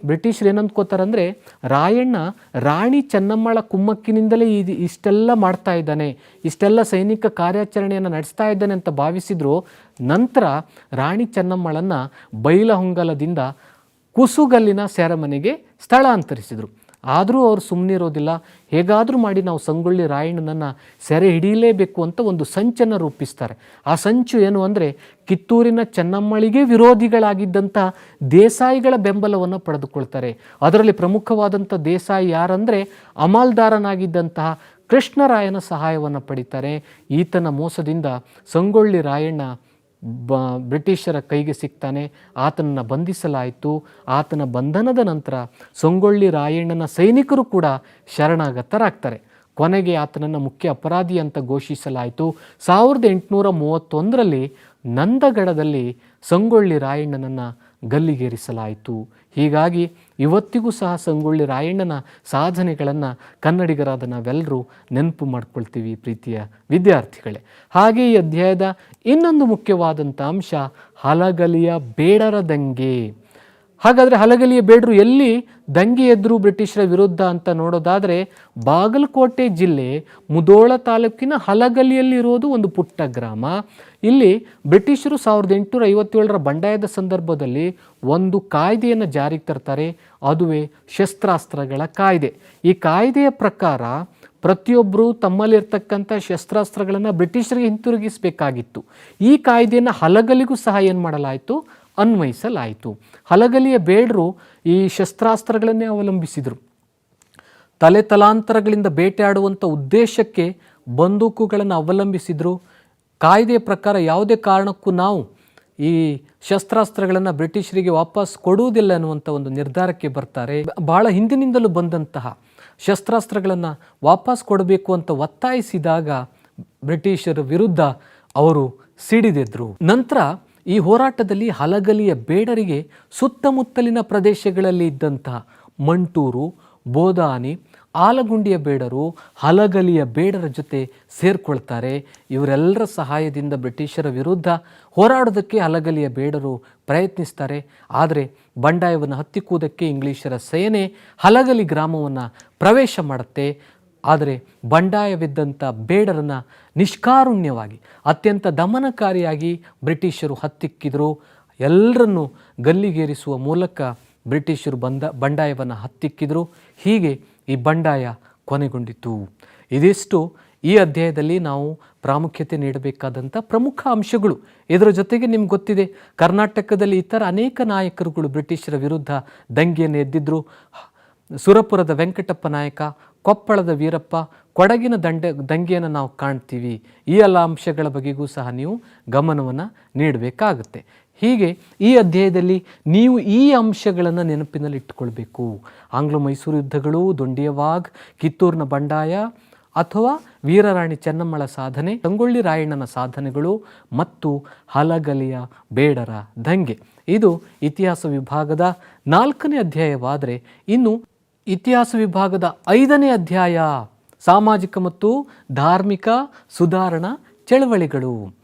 ಬ್ರಿಟಿಷರು ಏನಂದ್ಕೋತಾರಂದರೆ, ರಾಯಣ್ಣ ರಾಣಿ ಚೆನ್ನಮ್ಮಳ ಕುಮ್ಮಕ್ಕಿನಿಂದಲೇ ಇಷ್ಟೆಲ್ಲ ಮಾಡ್ತಾ ಇದ್ದಾನೆ, ಇಷ್ಟೆಲ್ಲ ಸೈನಿಕ ಕಾರ್ಯಾಚರಣೆಯನ್ನು ನಡೆಸ್ತಾ ಇದ್ದಾನೆ ಅಂತ ಭಾವಿಸಿದ್ರು. ನಂತರ ರಾಣಿ ಚೆನ್ನಮ್ಮಳನ್ನು ಬೈಲಹೊಂಗಲದಿಂದ ಕುಸುಗಲ್ಲಿನ ಸೆರೆಮನೆಗೆ ಸ್ಥಳಾಂತರಿಸಿದರು. ಆದರೂ ಅವರು ಸುಮ್ಮನಿರೋದಿಲ್ಲ. ಹೇಗಾದರೂ ಮಾಡಿ ನಾವು ಸಂಗೊಳ್ಳಿ ರಾಯಣ್ಣನನ್ನು ಸೆರೆ ಹಿಡಿಯಲೇಬೇಕು ಅಂತ ಒಂದು ಸಂಚನ್ನು ರೂಪಿಸ್ತಾರೆ. ಆ ಸಂಚು ಏನು ಅಂದರೆ, ಕಿತ್ತೂರಿನ ಚೆನ್ನಮ್ಮಳಿಗೆ ವಿರೋಧಿಗಳಾಗಿದ್ದಂಥ ದೇಸಾಯಿಗಳ ಬೆಂಬಲವನ್ನು ಪಡೆದುಕೊಳ್ತಾರೆ. ಅದರಲ್ಲಿ ಪ್ರಮುಖವಾದಂಥ ದೇಸಾಯಿ ಯಾರಂದರೆ, ಅಮಲ್ದಾರನಾಗಿದ್ದಂತಹ ಕೃಷ್ಣರಾಯನ ಸಹಾಯವನ್ನು ಪಡಿತಾರೆ. ಈತನ ಮೋಸದಿಂದ ಸಂಗೊಳ್ಳಿ ರಾಯಣ್ಣ ಬ್ರಿಟಿಷರ ಕೈಗೆ ಸಿಗ್ತಾನೆ. ಆತನನ್ನು ಬಂಧಿಸಲಾಯಿತು. ಆತನ ಬಂಧನದ ನಂತರ ಸಂಗೊಳ್ಳಿ ರಾಯಣ್ಣನ ಸೈನಿಕರು ಕೂಡ ಶರಣಾಗತರಾಗ್ತಾರೆ. ಕೊನೆಗೆ ಆತನನ್ನು ಮುಖ್ಯ ಅಪರಾಧಿ ಅಂತ ಘೋಷಿಸಲಾಯಿತು. 1831ರಲ್ಲಿ ನಂದಗಡದಲ್ಲಿ ಸಂಗೊಳ್ಳಿ ರಾಯಣ್ಣನನ್ನು ಗಲ್ಲಿಗೇರಿಸಲಾಯಿತು. ಹೀಗಾಗಿ ಇವತ್ತಿಗೂ ಸಹ ಸಂಗೊಳ್ಳಿ ರಾಯಣ್ಣನ ಸಾಧನೆಗಳನ್ನು ಕನ್ನಡಿಗರಾದ ನಾವೆಲ್ಲರೂ ನೆನಪು ಮಾಡ್ಕೊಳ್ತೀವಿ ಪ್ರೀತಿಯ ವಿದ್ಯಾರ್ಥಿಗಳೇ. ಹಾಗೆ ಈ ಅಧ್ಯಾಯದ ಇನ್ನೊಂದು ಮುಖ್ಯವಾದಂಥ ಅಂಶ ಹಲಗಲಿಯ ಬೇಡರ ದಂಗೆ. ಹಾಗಾದರೆ ಹಲಗಲಿಯ ಬೇಡರು ಎಲ್ಲಿ ದಂಗೆ ಎದ್ರು ಬ್ರಿಟಿಷರ ವಿರುದ್ಧ ಅಂತ ನೋಡೋದಾದರೆ, ಬಾಗಲಕೋಟೆ ಜಿಲ್ಲೆ ಮುಧೋಳ ತಾಲೂಕಿನ ಹಲಗಲಿಯಲ್ಲಿರೋದು ಒಂದು ಪುಟ್ಟ ಗ್ರಾಮ. ಇಲ್ಲಿ ಬ್ರಿಟಿಷರು 1857ರ ಬಂಡಾಯದ ಸಂದರ್ಭದಲ್ಲಿ ಒಂದು ಕಾಯ್ದೆಯನ್ನು ಜಾರಿಗೆ ತರ್ತಾರೆ. ಅದುವೇ ಶಸ್ತ್ರಾಸ್ತ್ರಗಳ ಕಾಯ್ದೆ. ಈ ಕಾಯ್ದೆಯ ಪ್ರಕಾರ ಪ್ರತಿಯೊಬ್ಬರು ತಮ್ಮಲ್ಲಿರ್ತಕ್ಕಂಥ ಶಸ್ತ್ರಾಸ್ತ್ರಗಳನ್ನು ಬ್ರಿಟಿಷರಿಗೆ ಹಿಂತಿರುಗಿಸಬೇಕಾಗಿತ್ತು. ಈ ಕಾಯ್ದೆಯನ್ನು ಹಲಗಲಿಗೂ ಸಹ ಏನು ಮಾಡಲಾಯಿತು? ಅನ್ವಯಿಸಲಾಯಿತು. ಹಲಗಲಿಯ ಬೇಡರು ಈ ಶಸ್ತ್ರಾಸ್ತ್ರಗಳನ್ನೇ ಅವಲಂಬಿಸಿದರು. ತಲಾಂತರಗಳಿಂದ ಬೇಟೆಯಾಡುವಂಥ ಉದ್ದೇಶಕ್ಕೆ ಬಂದೂಕುಗಳನ್ನು ಅವಲಂಬಿಸಿದರು. ಕಾಯ್ದೆಯ ಪ್ರಕಾರ ಯಾವುದೇ ಕಾರಣಕ್ಕೂ ನಾವು ಈ ಶಸ್ತ್ರಾಸ್ತ್ರಗಳನ್ನು ಬ್ರಿಟಿಷರಿಗೆ ವಾಪಸ್ ಕೊಡುವುದಿಲ್ಲ ಅನ್ನುವಂಥ ಒಂದು ನಿರ್ಧಾರಕ್ಕೆ ಬರ್ತಾರೆ. ಬಹಳ ಹಿಂದಿನಿಂದಲೂ ಬಂದಂತಹ ಶಸ್ತ್ರಾಸ್ತ್ರಗಳನ್ನು ವಾಪಸ್ ಕೊಡಬೇಕು ಅಂತ ಒತ್ತಾಯಿಸಿದಾಗ ಬ್ರಿಟಿಷರ ವಿರುದ್ಧ ಅವರು ಸಿಡಿದೆದ್ರು. ನಂತರ ಈ ಹೋರಾಟದಲ್ಲಿ ಹಲಗಲಿಯ ಬೇಡರಿಗೆ ಸುತ್ತಮುತ್ತಲಿನ ಪ್ರದೇಶಗಳಲ್ಲಿ ಇದ್ದಂತಹ ಮಂಟೂರು, ಬೋದಾನಿ, ಆಲಗುಂಡಿಯ ಬೇಡರು ಹಲಗಲಿಯ ಬೇಡರ ಜೊತೆ ಸೇರ್ಕೊಳ್ತಾರೆ. ಇವರೆಲ್ಲರ ಸಹಾಯದಿಂದ ಬ್ರಿಟಿಷರ ವಿರುದ್ಧ ಹೋರಾಡೋದಕ್ಕೆ ಹಲಗಲಿಯ ಬೇಡರು ಪ್ರಯತ್ನಿಸ್ತಾರೆ. ಆದರೆ ಬಂಡಾಯವನ್ನು ಹತ್ತಿಕ್ಕುವುದಕ್ಕೆ ಇಂಗ್ಲಿಷರ ಸೇನೆ ಹಲಗಲಿ ಗ್ರಾಮವನ್ನು ಪ್ರವೇಶ ಮಾಡುತ್ತೆ. ಆದರೆ ಬಂಡಾಯವಿದ್ದಂಥ ಬೇಡರನ್ನು ನಿಷ್ಕಾರುಣ್ಯವಾಗಿ ಅತ್ಯಂತ ದಮನಕಾರಿಯಾಗಿ ಬ್ರಿಟಿಷರು ಹತ್ತಿಕ್ಕಿದರು. ಎಲ್ಲರನ್ನೂ ಗಲ್ಲಿಗೇರಿಸುವ ಮೂಲಕ ಬ್ರಿಟಿಷರು ಬಂಡಾಯವನ್ನು ಹತ್ತಿಕ್ಕಿದರು. ಹೀಗೆ ಈ ಬಂಡಾಯ ಕೊನೆಗೊಂಡಿತು. ಇದಿಷ್ಟು ಈ ಅಧ್ಯಾಯದಲ್ಲಿ ನಾವು ಪ್ರಾಮುಖ್ಯತೆ ನೀಡಬೇಕಾದಂಥ ಪ್ರಮುಖ ಅಂಶಗಳು. ಇದರ ಜೊತೆಗೆ ನಿಮ್ಗೆ ಗೊತ್ತಿದೆ, ಕರ್ನಾಟಕದಲ್ಲಿ ಇತರ ಅನೇಕ ನಾಯಕರುಗಳು ಬ್ರಿಟಿಷರ ವಿರುದ್ಧ ದಂಗೆಯನ್ನು ಎದ್ದಿದ್ರು. ಸುರಪುರದ ವೆಂಕಟಪ್ಪ ನಾಯಕ, ಕೊಪ್ಪಳದ ವೀರಪ್ಪ, ಕೊಡಗಿನ ದಂಗೆಯನ್ನು ನಾವು ಕಾಣ್ತೀವಿ. ಈ ಎಲ್ಲ ಅಂಶಗಳ ಬಗೆಗೂ ಸಹ ನೀವು ಗಮನವನ್ನು ನೀಡಬೇಕಾಗುತ್ತೆ. ಹೀಗೆ ಈ ಅಧ್ಯಾಯದಲ್ಲಿ ನೀವು ಈ ಅಂಶಗಳನ್ನು ನೆನಪಿನಲ್ಲಿ ಇಟ್ಟುಕೊಳ್ಬೇಕು. ಆಂಗ್ಲ ಮೈಸೂರು ಯುದ್ಧಗಳು, ದೊಂಡಿಯವಾಗ್, ಕಿತ್ತೂರಿನ ಬಂಡಾಯ ಅಥವಾ ವೀರರಾಣಿ ಚೆನ್ನಮ್ಮಳ ಸಾಧನೆ, ಸಂಗೊಳ್ಳಿ ರಾಯಣ್ಣನ ಸಾಧನೆಗಳು ಮತ್ತು ಹಲಗಲಿಯ ಬೇಡರ ದಂಗೆ. ಇದು ಇತಿಹಾಸ ವಿಭಾಗದ 4ನೇ ಅಧ್ಯಾಯವಾದರೆ, ಇನ್ನು ಇತಿಹಾಸ ವಿಭಾಗದ 5ನೇ ಅಧ್ಯಾಯ ಸಾಮಾಜಿಕ ಮತ್ತು ಧಾರ್ಮಿಕ ಸುಧಾರಣಾ ಚಳವಳಿಗಳು.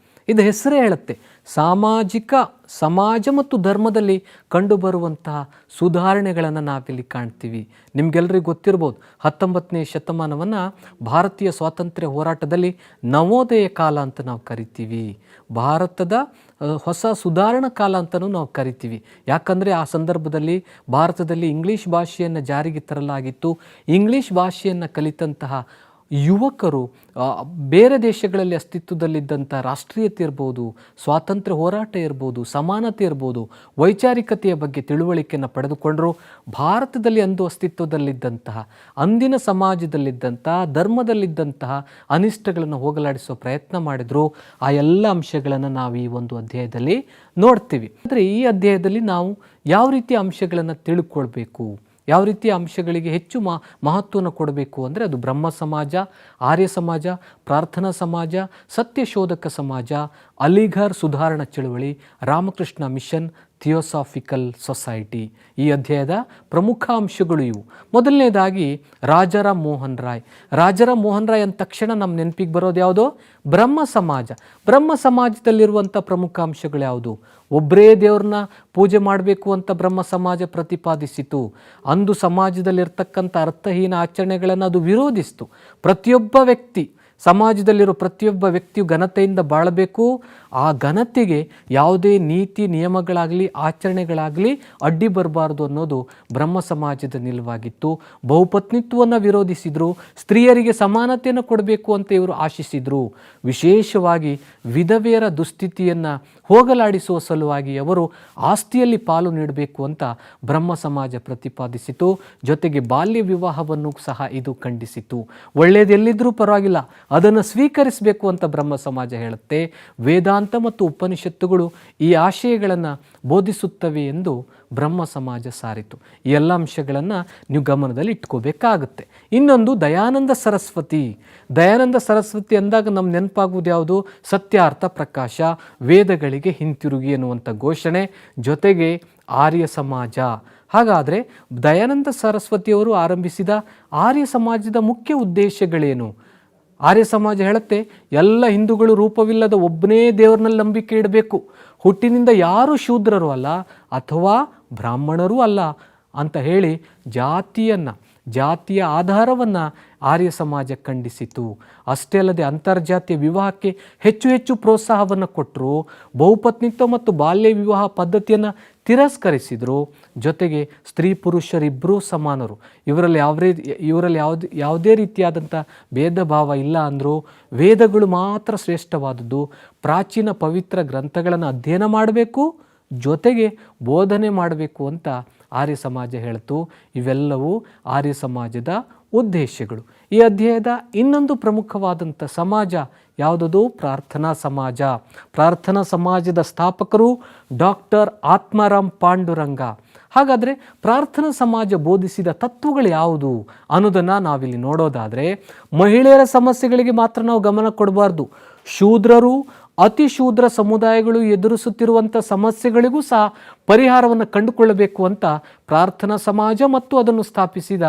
ಇದು ಹೆಸರೇ ಹೇಳುತ್ತೆ. ಸಮಾಜ ಮತ್ತು ಧರ್ಮದಲ್ಲಿ ಕಂಡುಬರುವಂತಹ ಸುಧಾರಣೆಗಳನ್ನು ನಾವಿಲ್ಲಿ ಕಾಣ್ತೀವಿ. ನಿಮಗೆಲ್ಲರಿಗೂ ಗೊತ್ತಿರ್ಬೋದು, 19ನೇ ಶತಮಾನವನ್ನು ಭಾರತೀಯ ಸ್ವಾತಂತ್ರ್ಯ ಹೋರಾಟದಲ್ಲಿ ನವೋದಯ ಕಾಲ ಅಂತ ನಾವು ಕರಿತೀವಿ. ಭಾರತದ ಹೊಸ ಸುಧಾರಣಾ ಕಾಲ ಅಂತಲೂ ನಾವು ಕರಿತೀವಿ. ಯಾಕಂದರೆ ಆ ಸಂದರ್ಭದಲ್ಲಿ ಭಾರತದಲ್ಲಿ ಇಂಗ್ಲೀಷ್ ಭಾಷೆಯನ್ನು ಜಾರಿಗೆ ತರಲಾಗಿತ್ತು. ಇಂಗ್ಲೀಷ್ ಭಾಷೆಯನ್ನು ಕಲಿತಂತಹ ಯುವಕರು ಬೇರೆ ದೇಶಗಳಲ್ಲಿ ಅಸ್ತಿತ್ವದಲ್ಲಿದ್ದಂಥ ರಾಷ್ಟ್ರೀಯತೆ ಇರ್ಬೋದು, ಸ್ವಾತಂತ್ರ್ಯ ಹೋರಾಟ ಇರ್ಬೋದು, ಸಮಾನತೆ ಇರ್ಬೋದು, ವೈಚಾರಿಕತೆಯ ಬಗ್ಗೆ ತಿಳುವಳಿಕೆಯನ್ನು ಪಡೆದುಕೊಂಡರು. ಭಾರತದಲ್ಲಿ ಅಂದು ಅಸ್ತಿತ್ವದಲ್ಲಿದ್ದಂತಹ, ಅಂದಿನ ಸಮಾಜದಲ್ಲಿದ್ದಂತಹ, ಧರ್ಮದಲ್ಲಿದ್ದಂತಹ ಅನಿಷ್ಟಗಳನ್ನು ಹೋಗಲಾಡಿಸುವ ಪ್ರಯತ್ನ ಮಾಡಿದರು. ಆ ಎಲ್ಲ ಅಂಶಗಳನ್ನು ನಾವು ಈ ಒಂದು ಅಧ್ಯಾಯದಲ್ಲಿ ನೋಡ್ತೀವಿ. ಅಂದರೆ ಈ ಅಧ್ಯಾಯದಲ್ಲಿ ನಾವು ಯಾವ ರೀತಿಯ ಅಂಶಗಳನ್ನು ತಿಳ್ಕೊಳ್ಬೇಕು, ಯಾವ ರೀತಿಯ ಅಂಶಗಳಿಗೆ ಹೆಚ್ಚು ಮಹತ್ವವನ್ನು ಕೊಡಬೇಕು ಅಂದರೆ ಅದು ಬ್ರಹ್ಮ ಸಮಾಜ, ಆರ್ಯ ಸಮಾಜ, ಪ್ರಾರ್ಥನಾ ಸಮಾಜ, ಸತ್ಯಶೋಧಕ ಸಮಾಜ, ಅಲಿಘರ್ ಸುಧಾರಣಾ ಚಳವಳಿ, ರಾಮಕೃಷ್ಣ ಮಿಷನ್, ಥಿಯೋಸಾಫಿಕಲ್ ಸೊಸೈಟಿ. ಈ ಅಧ್ಯಾಯದ ಪ್ರಮುಖ ಅಂಶಗಳು ಇವು. ಮೊದಲನೇದಾಗಿ ರಾಜಾರಾಮ್ ಮೋಹನ್ ರಾಯ್. ರಾಜಾರಾಮ್ ಮೋಹನ್ ರಾಯ್ ಅಂದ ತಕ್ಷಣ ನಮ್ಮ ನೆನಪಿಗೆ ಬರೋದು ಯಾವುದೋ ಬ್ರಹ್ಮ ಸಮಾಜ. ಬ್ರಹ್ಮ ಸಮಾಜದಲ್ಲಿರುವಂಥ ಪ್ರಮುಖ ಅಂಶಗಳು ಯಾವುದು? ಒಬ್ಬರೇ ದೇವ್ರನ್ನ ಪೂಜೆ ಮಾಡಬೇಕು ಅಂತ ಬ್ರಹ್ಮ ಸಮಾಜ ಪ್ರತಿಪಾದಿಸಿತು. ಅಂದು ಸಮಾಜದಲ್ಲಿರ್ತಕ್ಕಂಥ ಅರ್ಥಹೀನ ಆಚರಣೆಗಳನ್ನು ಅದು ವಿರೋಧಿಸಿತು. ಪ್ರತಿಯೊಬ್ಬ ವ್ಯಕ್ತಿ, ಸಮಾಜದಲ್ಲಿರೋ ಪ್ರತಿಯೊಬ್ಬ ವ್ಯಕ್ತಿಯು ಘನತೆಯಿಂದ ಬಾಳಬೇಕು. ಆ ಘನತೆಗೆ ಯಾವುದೇ ನೀತಿ ನಿಯಮಗಳಾಗಲಿ ಆಚರಣೆಗಳಾಗಲಿ ಅಡ್ಡಿ ಬರಬಾರ್ದು ಅನ್ನೋದು ಬ್ರಹ್ಮ ಸಮಾಜದ ನಿಲುವಾಗಿತ್ತು. ಬಹುಪತ್ನಿತ್ವವನ್ನು ವಿರೋಧಿಸಿದರು. ಸ್ತ್ರೀಯರಿಗೆ ಸಮಾನತೆಯನ್ನು ಕೊಡಬೇಕು ಅಂತ ಇವರು ಆಶಿಸಿದರು. ವಿಶೇಷವಾಗಿ ವಿಧವೆಯರ ದುಸ್ಥಿತಿಯನ್ನು ಹೋಗಲಾಡಿಸುವ ಸಲುವಾಗಿ ಅವರು ಆಸ್ತಿಯಲ್ಲಿ ಪಾಲು ನೀಡಬೇಕು ಅಂತ ಬ್ರಹ್ಮ ಸಮಾಜ ಪ್ರತಿಪಾದಿಸಿತು. ಜೊತೆಗೆ ಬಾಲ್ಯ ವಿವಾಹವನ್ನು ಸಹ ಇದು ಖಂಡಿಸಿತು. ಒಳ್ಳೆಯದೆಲ್ಲಿದ್ದರೂ ಪರವಾಗಿಲ್ಲ, ಅದನ್ನು ಸ್ವೀಕರಿಸಬೇಕು ಅಂತ ಬ್ರಹ್ಮ ಸಮಾಜ ಹೇಳುತ್ತೆ. ವೇದಾಂತ ಮತ್ತು ಉಪನಿಷತ್ತುಗಳು ಈ ಆಶಯಗಳನ್ನು ಬೋಧಿಸುತ್ತವೆ ಎಂದು ಬ್ರಹ್ಮ ಸಮಾಜ ಸಾರಿತು. ಈ ಎಲ್ಲ ಅಂಶಗಳನ್ನು ನೀವು ಗಮನದಲ್ಲಿ ಇಟ್ಕೋಬೇಕಾಗುತ್ತೆ. ಇನ್ನೊಂದು ದಯಾನಂದ ಸರಸ್ವತಿ. ದಯಾನಂದ ಸರಸ್ವತಿ ಅಂದಾಗ ನಮ್ಮ ನೆನಪಾಗುವುದು ಯಾವುದು? ಸತ್ಯಾರ್ಥ ಪ್ರಕಾಶ, ವೇದಗಳಿಗೆ ಹಿಂತಿರುಗಿ ಎನ್ನುವಂಥ ಘೋಷಣೆ, ಜೊತೆಗೆ ಆರ್ಯ ಸಮಾಜ. ಹಾಗಾದರೆ ದಯಾನಂದ ಸರಸ್ವತಿಯವರು ಆರಂಭಿಸಿದ ಆರ್ಯ ಸಮಾಜದ ಮುಖ್ಯ ಉದ್ದೇಶಗಳೇನು? ಆರ್ಯ ಸಮಾಜ ಹೇಳುತ್ತೆ, ಎಲ್ಲ ಹಿಂದೂಗಳು ರೂಪವಿಲ್ಲದ ಒಬ್ಬನೇ ದೇವರನಲ್ಲಿ ನಂಬಿಕೆ ಇಡಬೇಕು, ಹುಟ್ಟಿನಿಂದ ಯಾರೂ ಶೂದ್ರರು ಅಲ್ಲ ಅಥವಾ ಬ್ರಾಹ್ಮಣರೂ ಅಲ್ಲ ಅಂತ ಹೇಳಿ ಜಾತಿಯ ಆಧಾರವನ್ನು ಆರ್ಯ ಸಮಾಜ ಖಂಡಿಸಿತು. ಅಷ್ಟೇ ಅಲ್ಲದೆ ಅಂತರ್ಜಾತೀಯ ವಿವಾಹಕ್ಕೆ ಹೆಚ್ಚು ಪ್ರೋತ್ಸಾಹವನ್ನು ಕೊಟ್ಟರು. ಬಹುಪತ್ನಿತ್ವ ಮತ್ತು ಬಾಲ್ಯ ವಿವಾಹ ಪದ್ಧತಿಯನ್ನು ತಿರಸ್ಕರಿಸಿದರು. ಜೊತೆಗೆ ಸ್ತ್ರೀ ಪುರುಷರಿಬ್ಬರೂ ಸಮಾನರು, ಇವರಲ್ಲಿ ಯಾವುದೇ ರೀತಿಯಾದಂಥ ಭೇದ ಭಾವ ಇಲ್ಲ ಅಂದರು. ವೇದಗಳು ಮಾತ್ರ ಶ್ರೇಷ್ಠವಾದದ್ದು. ಪ್ರಾಚೀನ ಪವಿತ್ರ ಗ್ರಂಥಗಳನ್ನು ಅಧ್ಯಯನ ಮಾಡಬೇಕು, ಜೊತೆಗೆ ಬೋಧನೆ ಮಾಡಬೇಕು ಅಂತ ಆರ್ಯ ಸಮಾಜ ಹೇಳ್ತು. ಇವೆಲ್ಲವೂ ಆರ್ಯ ಸಮಾಜದ ಉದ್ದೇಶಗಳು. ಈ ಅಧ್ಯಾಯದ ಇನ್ನೊಂದು ಪ್ರಮುಖವಾದಂಥ ಸಮಾಜ ಯಾವುದದು? ಪ್ರಾರ್ಥನಾ ಸಮಾಜ. ಪ್ರಾರ್ಥನಾ ಸಮಾಜದ ಸ್ಥಾಪಕರು ಡಾಕ್ಟರ್ ಆತ್ಮಾರಾಮ್ ಪಾಂಡುರಂಗ. ಹಾಗಾದರೆ ಪ್ರಾರ್ಥನಾ ಸಮಾಜ ಬೋಧಿಸಿದ ತತ್ವಗಳು ಯಾವುದು ಅನ್ನೋದನ್ನು ನಾವಿಲ್ಲಿ ನೋಡೋದಾದರೆ, ಮಹಿಳೆಯರ ಸಮಸ್ಯೆಗಳಿಗೆ ಮಾತ್ರ ನಾವು ಗಮನ ಕೊಡಬಾರ್ದು. ಶೂದ್ರರು, ಅತಿ ಶೂದ್ರ ಸಮುದಾಯಗಳು ಎದುರಿಸುತ್ತಿರುವಂಥ ಸಮಸ್ಯೆಗಳಿಗೂ ಸಹ ಪರಿಹಾರವನ್ನು ಕಂಡುಕೊಳ್ಳಬೇಕು ಅಂತ ಪ್ರಾರ್ಥನಾ ಸಮಾಜ ಮತ್ತು ಅದನ್ನು ಸ್ಥಾಪಿಸಿದ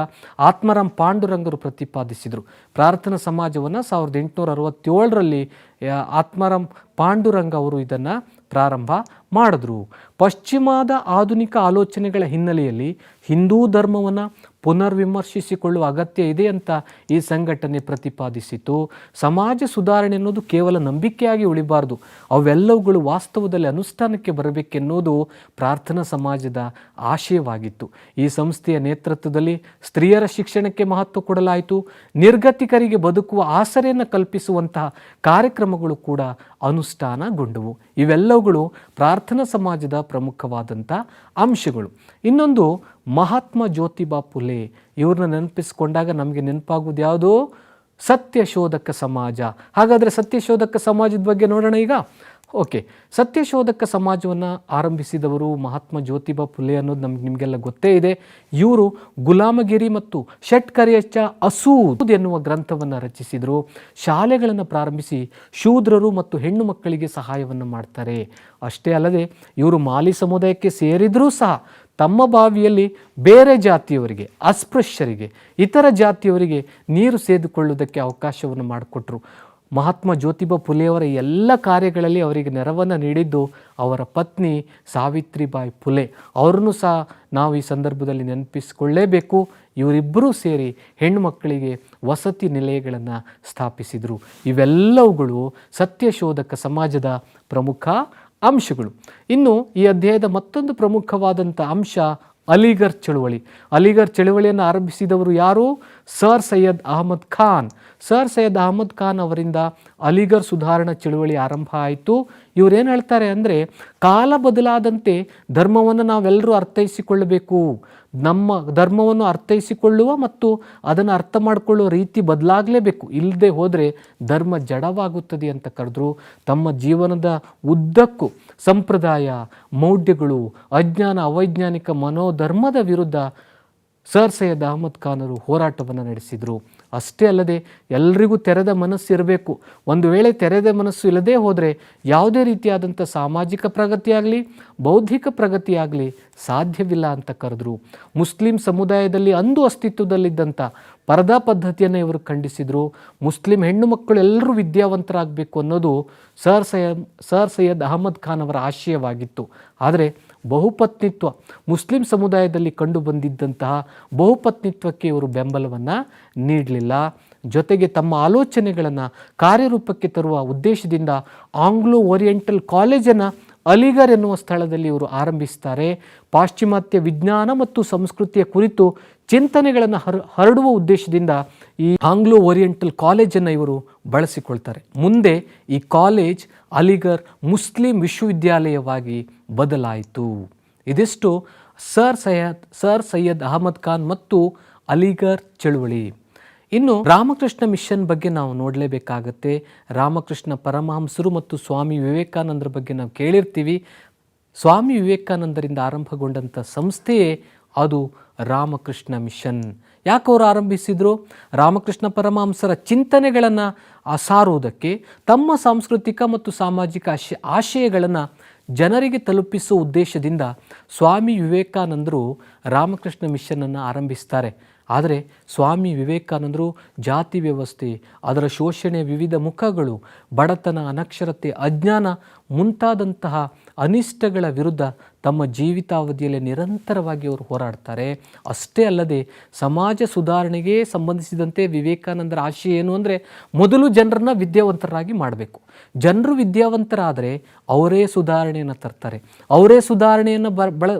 ಆತ್ಮಾರಾಮ್ ಪಾಂಡುರಂಗರು ಪ್ರತಿಪಾದಿಸಿದರು. ಪ್ರಾರ್ಥನಾ ಸಮಾಜವನ್ನು 1867ರಲ್ಲಿ ಆತ್ಮಾರಾಮ್ ಪಾಂಡುರಂಗ ಅವರು ಇದನ್ನು ಪ್ರಾರಂಭ ಮಾಡಿದ್ರು. ಪಶ್ಚಿಮದ ಆಧುನಿಕ ಆಲೋಚನೆಗಳ ಹಿನ್ನೆಲೆಯಲ್ಲಿ ಹಿಂದೂ ಧರ್ಮವನ್ನು ಪುನರ್ವಿಮರ್ಶಿಸಿಕೊಳ್ಳುವ ಅಗತ್ಯ ಇದೆ ಅಂತ ಈ ಸಂಘಟನೆ ಪ್ರತಿಪಾದಿಸಿತು. ಸಮಾಜ ಸುಧಾರಣೆ ಅನ್ನೋದು ಕೇವಲ ನಂಬಿಕೆಯಾಗಿ ಉಳಿಬಾರ್ದು, ಅವೆಲ್ಲವುಗಳು ವಾಸ್ತವದಲ್ಲಿ ಅನುಷ್ಠಾನಕ್ಕೆ ಬರಬೇಕೆನ್ನುವುದು ಪ್ರಾರ್ಥನಾ ಸಮಾಜದ ಆಶಯವಾಗಿತ್ತು. ಈ ಸಂಸ್ಥೆಯ ನೇತೃತ್ವದಲ್ಲಿ ಸ್ತ್ರೀಯರ ಶಿಕ್ಷಣಕ್ಕೆ ಮಹತ್ವ ಕೊಡಲಾಯಿತು. ನಿರ್ಗತಿಕರಿಗೆ ಬದುಕುವ ಆಸರೆಯನ್ನು ಕಲ್ಪಿಸುವಂತಹ ಕಾರ್ಯಕ್ರಮಗಳು ಕೂಡ ಅನುಷ್ಠಾನಗೊಂಡವು. ಇವೆಲ್ಲವುಗಳು ಪ್ರಾರ್ಥನಾ ಸಮಾಜದ ಪ್ರಮುಖವಾದಂಥ ಅಂಶಗಳು. ಇನ್ನೊಂದು ಮಹಾತ್ಮ ಜ್ಯೋತಿಬಾ ಫುಲೆ. ಇವ್ರನ್ನ ನೆನಪಿಸ್ಕೊಂಡಾಗ ನಮಗೆ ನೆನಪಾಗುವುದು ಯಾವುದು? ಸತ್ಯಶೋಧಕ ಸಮಾಜ. ಹಾಗಾದರೆ ಸತ್ಯಶೋಧಕ ಸಮಾಜದ ಬಗ್ಗೆ ನೋಡೋಣ ಈಗ. ಓಕೆ, ಸತ್ಯಶೋಧಕ ಸಮಾಜವನ್ನು ಆರಂಭಿಸಿದವರು ಮಹಾತ್ಮ ಜ್ಯೋತಿಬಾ ಫುಲೆ ಅನ್ನೋದು ನಿಮಗೆಲ್ಲ ಗೊತ್ತೇ ಇದೆ. ಇವರು ಗುಲಾಮಗಿರಿ ಮತ್ತು ಷಟ್ಕರ್ಯಚ್ಚ ಅಸೂದ್ ಎನ್ನುವ ಗ್ರಂಥವನ್ನು ರಚಿಸಿದರು. ಶಾಲೆಗಳನ್ನು ಪ್ರಾರಂಭಿಸಿ ಶೂದ್ರರು ಮತ್ತು ಹೆಣ್ಣು ಮಕ್ಕಳಿಗೆ ಸಹಾಯವನ್ನು ಮಾಡ್ತಾರೆ. ಅಷ್ಟೇ ಅಲ್ಲದೆ ಇವರು ಮಾಲಿ ಸಮುದಾಯಕ್ಕೆ ಸೇರಿದರೂ ಸಹ ತಮ್ಮ ಬಾವಿಯಲ್ಲಿ ಬೇರೆ ಜಾತಿಯವರಿಗೆ, ಅಸ್ಪೃಶ್ಯರಿಗೆ, ಇತರ ಜಾತಿಯವರಿಗೆ ನೀರು ಸೇದಿಕೊಳ್ಳುವುದಕ್ಕೆ ಅವಕಾಶವನ್ನು ಮಾಡಿಕೊಟ್ರು. ಮಹಾತ್ಮ ಜ್ಯೋತಿಬಾ ಫುಲೆಯವರ ಎಲ್ಲ ಕಾರ್ಯಗಳಲ್ಲಿ ಅವರಿಗೆ ನೆರವನ್ನು ನೀಡಿದ್ದು ಅವರ ಪತ್ನಿ ಸಾವಿತ್ರಿಬಾಯಿ ಫುಲೆ. ಅವರನ್ನು ಸಹ ನಾವು ಈ ಸಂದರ್ಭದಲ್ಲಿ ನೆನಪಿಸಿಕೊಳ್ಳೇಬೇಕು. ಇವರಿಬ್ಬರೂ ಸೇರಿ ಹೆಣ್ಣು ಮಕ್ಕಳಿಗೆ ವಸತಿ ನಿಲಯಗಳನ್ನು ಸ್ಥಾಪಿಸಿದರು. ಇವೆಲ್ಲವುಗಳು ಸತ್ಯಶೋಧಕ ಸಮಾಜದ ಪ್ರಮುಖ ಅಂಶಗಳು. ಇನ್ನು ಈ ಅಧ್ಯಾಯದ ಮತ್ತೊಂದು ಪ್ರಮುಖವಾದಂಥ ಅಂಶ ಅಲಿಗರ್ ಚಳುವಳಿ. ಅಲಿಗರ್ ಚಳುವಳಿಯನ್ನು ಆರಂಭಿಸಿದವರು ಯಾರು? ಸರ್ ಸೈಯದ್ ಅಹಮದ್ ಖಾನ್. ಸರ್ ಸೈಯದ್ ಅಹಮದ್ ಖಾನ್ ಅವರಿಂದ ಅಲಿಗರ್ ಸುಧಾರಣಾ ಚಳುವಳಿ ಆರಂಭ ಆಯಿತು. ಇವರೇನು ಹೇಳ್ತಾರೆ ಅಂದರೆ, ಕಾಲ ಬದಲಾದಂತೆ ಧರ್ಮವನ್ನು ನಾವೆಲ್ಲರೂ ಅರ್ಥೈಸಿಕೊಳ್ಳಬೇಕು. ನಮ್ಮ ಧರ್ಮವನ್ನು ಅರ್ಥೈಸಿಕೊಳ್ಳುವ ಮತ್ತು ಅದನ್ನು ಅರ್ಥ ಮಾಡಿಕೊಳ್ಳುವ ರೀತಿ ಬದಲಾಗಲೇಬೇಕು. ಇಲ್ಲದೆ ಹೋದರೆ ಧರ್ಮ ಜಡವಾಗುತ್ತದೆ ಅಂತ ಕರೆದ್ರು. ತಮ್ಮ ಜೀವನದ ಉದ್ದಕ್ಕೂ ಸಂಪ್ರದಾಯ, ಮೌಢ್ಯಗಳು, ಅಜ್ಞಾನ, ಅವೈಜ್ಞಾನಿಕ ಮನೋಧರ್ಮದ ವಿರುದ್ಧ ಸರ್ ಸೈಯದ್ ಅಹಮದ್ ಖಾನರು ಹೋರಾಟವನ್ನು ನಡೆಸಿದರು. ಅಷ್ಟೇ ಅಲ್ಲದೆ ಎಲ್ರಿಗೂ ತೆರೆದ ಮನಸ್ಸು ಇರಬೇಕು. ಒಂದು ವೇಳೆ ತೆರೆದ ಮನಸ್ಸು ಇಲ್ಲದೇ ಹೋದರೆ ಯಾವುದೇ ರೀತಿಯಾದಂಥ ಸಾಮಾಜಿಕ ಪ್ರಗತಿಯಾಗಲಿ ಬೌದ್ಧಿಕ ಪ್ರಗತಿಯಾಗಲಿ ಸಾಧ್ಯವಿಲ್ಲ ಅಂತ ಕರೆದ್ರು. ಮುಸ್ಲಿಂ ಸಮುದಾಯದಲ್ಲಿ ಅಂದು ಅಸ್ತಿತ್ವದಲ್ಲಿದ್ದಂಥ ಪರದಾ ಪದ್ಧತಿಯನ್ನು ಇವರು ಖಂಡಿಸಿದರು. ಮುಸ್ಲಿಂ ಹೆಣ್ಣು ಮಕ್ಕಳು ಎಲ್ಲರೂ ವಿದ್ಯಾವಂತರಾಗಬೇಕು ಅನ್ನೋದು ಸರ್ ಸೈಯದ್ ಅಹಮದ್ ಖಾನ್ ಅವರ ಆಶಯವಾಗಿತ್ತು. ಆದರೆ ಬಹುಪತ್ನಿತ್ವ, ಮುಸ್ಲಿಂ ಸಮುದಾಯದಲ್ಲಿ ಕಂಡು ಬಂದಿದ್ದಂತಹ ಬಹುಪತ್ನಿತ್ವಕ್ಕೆ ಇವರು ಬೆಂಬಲವನ್ನು ನೀಡಲಿಲ್ಲ. ಜೊತೆಗೆ ತಮ್ಮ ಆಲೋಚನೆಗಳನ್ನು ಕಾರ್ಯರೂಪಕ್ಕೆ ತರುವ ಉದ್ದೇಶದಿಂದ ಆಂಗ್ಲೋ ಓರಿಯೆಂಟಲ್ ಕಾಲೇಜನ್ನು ಅಲಿಗರ್ ಎನ್ನುವ ಸ್ಥಳದಲ್ಲಿ ಇವರು ಆರಂಭಿಸ್ತಾರೆ. ಪಾಶ್ಚಿಮಾತ್ಯ ವಿಜ್ಞಾನ ಮತ್ತು ಸಂಸ್ಕೃತಿಯ ಕುರಿತು ಚಿಂತನೆಗಳನ್ನು ಹರಡುವ ಉದ್ದೇಶದಿಂದ ಈ ಆಂಗ್ಲೋ ಓರಿಯೆಂಟಲ್ ಕಾಲೇಜನ್ನು ಇವರು ಬಳಸಿಕೊಳ್ತಾರೆ. ಮುಂದೆ ಈ ಕಾಲೇಜ್ ಅಲಿಗರ್ ಮುಸ್ಲಿಂ ವಿಶ್ವವಿದ್ಯಾಲಯವಾಗಿ ಬದಲಾಯಿತು. ಇದಿಷ್ಟು ಸರ್ ಸೈಯದ್ ಅಹಮದ್ ಖಾನ್ ಮತ್ತು ಅಲಿಗರ್ ಚಳುವಳಿ. ಇನ್ನು ರಾಮಕೃಷ್ಣ ಮಿಷನ್ ಬಗ್ಗೆ ನಾವು ನೋಡಲೇಬೇಕಾಗತ್ತೆ. ರಾಮಕೃಷ್ಣ ಪರಮಹಂಸರು ಮತ್ತು ಸ್ವಾಮಿ ವಿವೇಕಾನಂದರ ಬಗ್ಗೆ ನಾವು ಕೇಳಿರ್ತೀವಿ. ಸ್ವಾಮಿ ವಿವೇಕಾನಂದರಿಂದ ಆರಂಭಗೊಂಡಂಥ ಸಂಸ್ಥೆಯೇ ಅದು ರಾಮಕೃಷ್ಣ ಮಿಷನ್. ಯಾಕೆ ಅವರು ಆರಂಭಿಸಿದರು? ರಾಮಕೃಷ್ಣ ಪರಮಹಂಸರ ಚಿಂತನೆಗಳನ್ನು ಸಾರುವುದಕ್ಕೆ, ತಮ್ಮ ಸಾಂಸ್ಕೃತಿಕ ಮತ್ತು ಸಾಮಾಜಿಕ ಆಶಯಗಳನ್ನು ಜನರಿಗೆ ತಲುಪಿಸುವ ಉದ್ದೇಶದಿಂದ ಸ್ವಾಮಿ ವಿವೇಕಾನಂದರು ರಾಮಕೃಷ್ಣ ಮಿಷನನ್ನು ಆರಂಭಿಸ್ತಾರೆ. ಆದರೆ ಸ್ವಾಮಿ ವಿವೇಕಾನಂದರು ಜಾತಿ ವ್ಯವಸ್ಥೆ, ಅದರ ಶೋಷಣೆಯ ವಿವಿಧ ಮುಖಗಳು, ಬಡತನ, ಅನಕ್ಷರತೆ, ಅಜ್ಞಾನ ಮುಂತಾದಂತಹ ಅನಿಷ್ಟಗಳ ವಿರುದ್ಧ ತಮ್ಮ ಜೀವಿತಾವಧಿಯಲ್ಲಿ ನಿರಂತರವಾಗಿ ಅವರು ಹೋರಾಡ್ತಾರೆ. ಅಷ್ಟೇ ಅಲ್ಲದೆ ಸಮಾಜ ಸುಧಾರಣೆಗೆ ಸಂಬಂಧಿಸಿದಂತೆ ವಿವೇಕಾನಂದರ ಆಶಯ ಏನು ಅಂದರೆ, ಮೊದಲು ಜನರನ್ನ ವಿದ್ಯಾವಂತರಾಗಿ ಮಾಡಬೇಕು. ಜನರು ವಿದ್ಯಾವಂತರಾದರೆ ಅವರೇ ಸುಧಾರಣೆಯನ್ನು ತರ್ತಾರೆ, ಅವರೇ ಸುಧಾರಣೆಯನ್ನು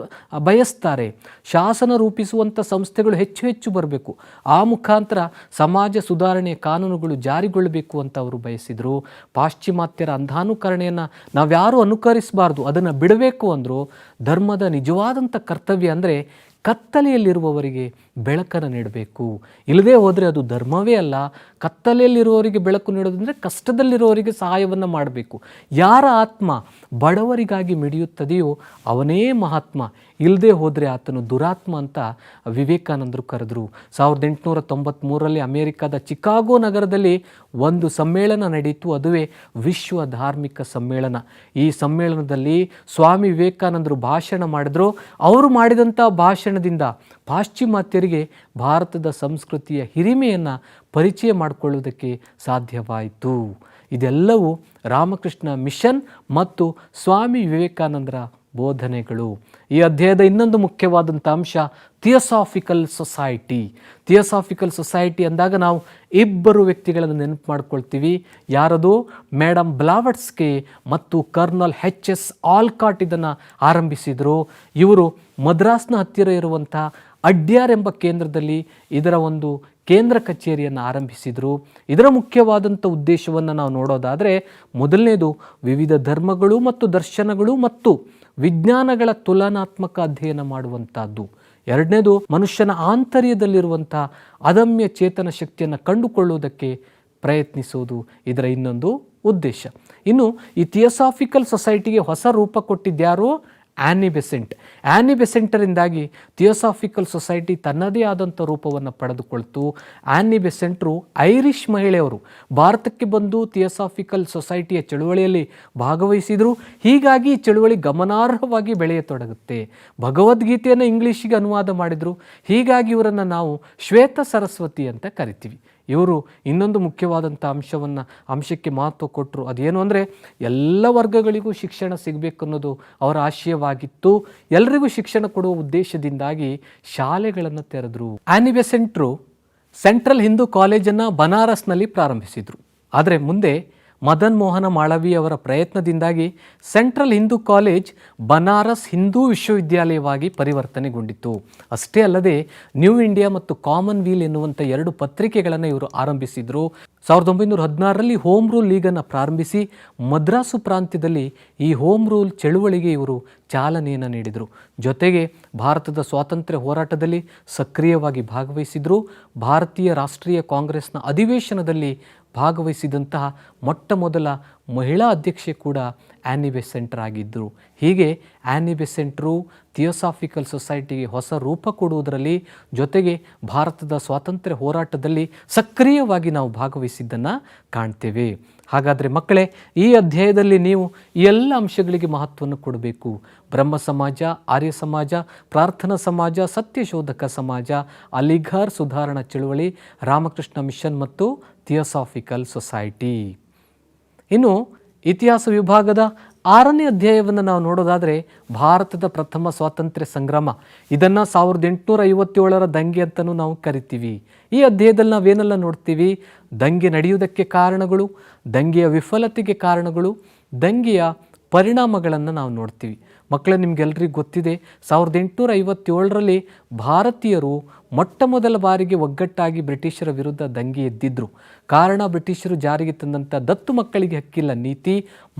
ಬಯಸ್ತಾರೆ. ಶಾಸನ ರೂಪಿಸುವಂಥ ಸಂಸ್ಥೆಗಳು ಹೆಚ್ಚು ಹೆಚ್ಚು ಬರಬೇಕು. ಆ ಮುಖಾಂತರ ಸಮಾಜ ಸುಧಾರಣೆಯ ಕಾನೂನುಗಳು ಜಾರಿಗೊಳ್ಳಬೇಕು ಅಂತ ಅವರು ಬಯಸಿದರು. ಪಾಶ್ಚಿಮಾತ್ಯರ ಅಂಧಾನುಕರಣೆಯನ್ನು ನಾವ್ಯಾರೂ ಅನುಕರಿಸಬಾರ್ದು, ಅದನ್ನು ಬಿಡಬೇಕು ಅಂದರು. ಧರ್ಮದ ನಿಜವಾದಂಥ ಕರ್ತವ್ಯ ಅಂದರೆ ಕತ್ತಲೆಯಲ್ಲಿರುವವರಿಗೆ ಬೆಳಕನ್ನು ನೀಡಬೇಕು. ಇಲ್ಲದೇ ಹೋದರೆ ಅದು ಧರ್ಮವೇ ಅಲ್ಲ. ಕತ್ತಲೆಯಲ್ಲಿರುವವರಿಗೆ ಬೆಳಕು ನೀಡೋದಂದರೆ ಕಷ್ಟದಲ್ಲಿರುವವರಿಗೆ ಸಹಾಯವನ್ನು ಮಾಡಬೇಕು. ಯಾರ ಆತ್ಮ ಬಡವರಿಗಾಗಿ ಮಿಡಿಯುತ್ತದೆಯೋ ಅವನೇ ಮಹಾತ್ಮ. ಇಲ್ಲದೇ ಹೋದರೆ ಆತನು ದುರಾತ್ಮ ಅಂತ ವಿವೇಕಾನಂದರು ಕರೆದರು. 1893ರಲ್ಲಿ ಅಮೆರಿಕದ ಚಿಕಾಗೋ ನಗರದಲ್ಲಿ ಒಂದು ಸಮ್ಮೇಳನ ನಡೆಯಿತು. ಅದುವೇ ವಿಶ್ವ ಧಾರ್ಮಿಕ ಸಮ್ಮೇಳನ. ಈ ಸಮ್ಮೇಳನದಲ್ಲಿ ಸ್ವಾಮಿ ವಿವೇಕಾನಂದರು ಭಾಷಣ ಮಾಡಿದ್ರು. ಅವರು ಮಾಡಿದಂಥ ಭಾಷಣದಿಂದ ಪಾಶ್ಚಿಮಾತ್ಯರಿಗೆ ಭಾರತದ ಸಂಸ್ಕೃತಿಯ ಹಿರಿಮೆಯನ್ನು ಪರಿಚಯ ಮಾಡಿಕೊಳ್ಳುವುದಕ್ಕೆ ಸಾಧ್ಯವಾಯಿತು. ಇದೆಲ್ಲವೂ ರಾಮಕೃಷ್ಣ ಮಿಷನ್ ಮತ್ತು ಸ್ವಾಮಿ ವಿವೇಕಾನಂದರ ಬೋಧನೆಗಳು. ಈ ಅಧ್ಯಾಯದ ಇನ್ನೊಂದು ಮುಖ್ಯವಾದಂಥ ಅಂಶ ಥಿಯೋಸಾಫಿಕಲ್ ಸೊಸೈಟಿ. ಥಿಯೋಸಾಫಿಕಲ್ ಸೊಸೈಟಿ ಅಂದಾಗ ನಾವು ಇಬ್ಬರು ವ್ಯಕ್ತಿಗಳನ್ನು ನೆನಪು ಮಾಡ್ಕೊಳ್ತೀವಿ. ಯಾರದು? ಮೇಡಮ್ ಬ್ಲಾವಟ್ಸ್ಕೆ ಮತ್ತು ಕರ್ನಲ್ ಎಚ್.ಎಸ್. ಆಲ್ಕಾಟ್ ಇದನ್ನು ಆರಂಭಿಸಿದರು. ಇವರು ಮದ್ರಾಸ್ನ ಹತ್ತಿರ ಇರುವಂಥ ಅಡ್ಯಾರ್ ಎಂಬ ಕೇಂದ್ರದಲ್ಲಿ ಇದರ ಒಂದು ಕೇಂದ್ರ ಕಚೇರಿಯನ್ನು ಆರಂಭಿಸಿದರು. ಇದರ ಮುಖ್ಯವಾದಂಥ ಉದ್ದೇಶವನ್ನು ನಾವು ನೋಡೋದಾದರೆ, ಮೊದಲನೇದು ವಿವಿಧ ಧರ್ಮಗಳು ಮತ್ತು ದರ್ಶನಗಳು ಮತ್ತು ವಿಜ್ಞಾನಗಳ ತುಲನಾತ್ಮಕ ಅಧ್ಯಯನ ಮಾಡುವಂಥದ್ದು. ಎರಡನೇದು ಮನುಷ್ಯನ ಆಂತರ್ಯದಲ್ಲಿರುವಂಥ ಅದಮ್ಯ ಚೇತನ ಶಕ್ತಿಯನ್ನು ಕಂಡುಕೊಳ್ಳುವುದಕ್ಕೆ ಪ್ರಯತ್ನಿಸುವುದು ಇದರ ಇನ್ನೊಂದು ಉದ್ದೇಶ. ಇನ್ನು ಈ ಥಿಯೋಸಾಫಿಕಲ್ ಸೊಸೈಟಿಗೆ ಹೊಸ ರೂಪ ಕೊಟ್ಟಿದ್ಯಾರು? Annie Besant. ಆ್ಯನಿ ಬೆಸೆಂಟರಿಂದಾಗಿ ಥಿಯೋಸಾಫಿಕಲ್ ಸೊಸೈಟಿ ತನ್ನದೇ ಆದಂಥ ರೂಪವನ್ನು ಪಡೆದುಕೊಳ್ತು. Any ಬೆಸೆಂಟ್ರು Irish ಮಹಿಳೆಯವರು. ಭಾರತಕ್ಕೆ ಬಂದು ಥಿಯೋಸಾಫಿಕಲ್ ಸೊಸೈಟಿಯ ಚಳುವಳಿಯಲ್ಲಿ ಭಾಗವಹಿಸಿದರು. ಹೀಗಾಗಿ ಈ ಚಳುವಳಿ ಗಮನಾರ್ಹವಾಗಿ ಬೆಳೆಯತೊಡಗುತ್ತೆ. ಭಗವದ್ಗೀತೆಯನ್ನು ಇಂಗ್ಲೀಷಿಗೆ ಅನುವಾದ ಮಾಡಿದರು. ಹೀಗಾಗಿ ಇವರನ್ನು ನಾವು ಶ್ವೇತ ಸರಸ್ವತಿ ಅಂತ ಕರಿತೀವಿ. ಇವರು ಇನ್ನೊಂದು ಮುಖ್ಯವಾದಂಥ ಅಂಶಕ್ಕೆ ಮಹತ್ವ ಕೊಟ್ಟರು. ಅದೇನು ಅಂದರೆ ಎಲ್ಲ ವರ್ಗಗಳಿಗೂ ಶಿಕ್ಷಣ ಸಿಗಬೇಕು ಅನ್ನೋದು ಅವರ ಆಶಯವಾಗಿತ್ತು. ಎಲ್ಲರಿಗೂ ಶಿಕ್ಷಣ ಕೊಡುವ ಉದ್ದೇಶದಿಂದಾಗಿ ಶಾಲೆಗಳನ್ನು ತೆರೆದರು. ಆನಿ ಬೆಸೆಂಟ್ರು ಸೆಂಟ್ರಲ್ ಹಿಂದೂ ಕಾಲೇಜನ್ನು ಬನಾರಸ್ನಲ್ಲಿ ಪ್ರಾರಂಭಿಸಿದರು. ಆದರೆ ಮುಂದೆ ಮದನ್ ಮೋಹನ ಮಾಳವೀಯ ಅವರ ಪ್ರಯತ್ನದಿಂದಾಗಿ ಸೆಂಟ್ರಲ್ ಹಿಂದೂ ಕಾಲೇಜ್ ಬನಾರಸ್ ಹಿಂದೂ ವಿಶ್ವವಿದ್ಯಾಲಯವಾಗಿ ಪರಿವರ್ತನೆಗೊಂಡಿತು. ಅಷ್ಟೇ ಅಲ್ಲದೆ ನ್ಯೂ ಇಂಡಿಯಾ ಮತ್ತು ಕಾಮನ್ವೀಲ್ ಎನ್ನುವಂಥ 2 ಪತ್ರಿಕೆಗಳನ್ನು ಇವರು ಆರಂಭಿಸಿದರು. 1916ರಲ್ಲಿ ಹೋಮ್ ರೂಲ್ ಲೀಗನ್ನು ಪ್ರಾರಂಭಿಸಿ ಮದ್ರಾಸು ಪ್ರಾಂತ್ಯದಲ್ಲಿ ಈ ಹೋಮ್ ರೂಲ್ ಚಳುವಳಿಗೆ ಇವರು ಚಾಲನೆಯನ್ನು ನೀಡಿದರು. ಜೊತೆಗೆ ಭಾರತದ ಸ್ವಾತಂತ್ರ್ಯ ಹೋರಾಟದಲ್ಲಿ ಸಕ್ರಿಯವಾಗಿ ಭಾಗವಹಿಸಿದರು. ಭಾರತೀಯ ರಾಷ್ಟ್ರೀಯ ಕಾಂಗ್ರೆಸ್ನ ಅಧಿವೇಶನದಲ್ಲಿ ಭಾಗವಹಿಸಿದಂತಹ ಮೊಟ್ಟ ಮೊದಲ ಮಹಿಳಾ ಅಧ್ಯಕ್ಷೆ ಕೂಡ ಆ್ಯನಿ ಬೆಸೆಂಟ್ ಆಗಿದ್ದರು. ಹೀಗೆ ಆ್ಯನಿ ಬೆಸೆಂಟ್ರು ಥಿಯೋಸಾಫಿಕಲ್ ಸೊಸೈಟಿಗೆ ಹೊಸ ರೂಪ ಕೊಡುವುದರಲ್ಲಿ ಜೊತೆಗೆ ಭಾರತದ ಸ್ವಾತಂತ್ರ್ಯ ಹೋರಾಟದಲ್ಲಿ ಸಕ್ರಿಯವಾಗಿ ನಾವು ಭಾಗವಹಿಸಿದ್ದನ್ನು ಕಾಣ್ತೇವೆ. ಹಾಗಾದರೆ ಮಕ್ಕಳೇ, ಈ ಅಧ್ಯಾಯದಲ್ಲಿ ನೀವು ಈ ಎಲ್ಲ ಅಂಶಗಳಿಗೆ ಮಹತ್ವವನ್ನು ಕೊಡಬೇಕು. ಬ್ರಹ್ಮ ಸಮಾಜ, ಆರ್ಯ ಸಮಾಜ, ಪ್ರಾರ್ಥನಾ ಸಮಾಜ, ಸತ್ಯಶೋಧಕ ಸಮಾಜ, ಅಲಿಘರ್ ಸುಧಾರಣಾ ಚಳುವಳಿ, ರಾಮಕೃಷ್ಣ ಮಿಷನ್ ಮತ್ತು ಥಿಯೋಸಾಫಿಕಲ್ ಸೊಸೈಟಿ. ಇನ್ನು ಇತಿಹಾಸ ವಿಭಾಗದ 6ನೇ ಅಧ್ಯಾಯವನ್ನು ನಾವು ನೋಡೋದಾದರೆ ಭಾರತದ ಪ್ರಥಮ ಸ್ವಾತಂತ್ರ್ಯ ಸಂಗ್ರಾಮ. ಇದನ್ನು 1857ರ ದಂಗೆ ಅಂತಲೂ ನಾವು ಕರಿತೀವಿ. ಈ ಅಧ್ಯಾಯದಲ್ಲಿ ನಾವೇನೆಲ್ಲ ನೋಡ್ತೀವಿ? ದಂಗೆ ನಡೆಯುವುದಕ್ಕೆ ಕಾರಣಗಳು, ದಂಗೆಯ ವಿಫಲತೆಗೆ ಕಾರಣಗಳು, ದಂಗೆಯ ಪರಿಣಾಮಗಳನ್ನು ನಾವು ನೋಡ್ತೀವಿ. ಮಕ್ಕಳೇ, ನಿಮಗೆಲ್ಲರಿಗೂ ಗೊತ್ತಿದೆ 1857ರಲ್ಲಿ ಭಾರತೀಯರು ಮೊಟ್ಟ ಮೊದಲ ಬಾರಿಗೆ ಒಗ್ಗಟ್ಟಾಗಿ ಬ್ರಿಟಿಷರ ವಿರುದ್ಧ ದಂಗೆ ಎದ್ದಿದ್ರು. ಕಾರಣ ಬ್ರಿಟಿಷರು ಜಾರಿಗೆ ತಂದಂಥ ದತ್ತು ಮಕ್ಕಳಿಗೆ ಹಕ್ಕಿಲ್ಲ ನೀತಿ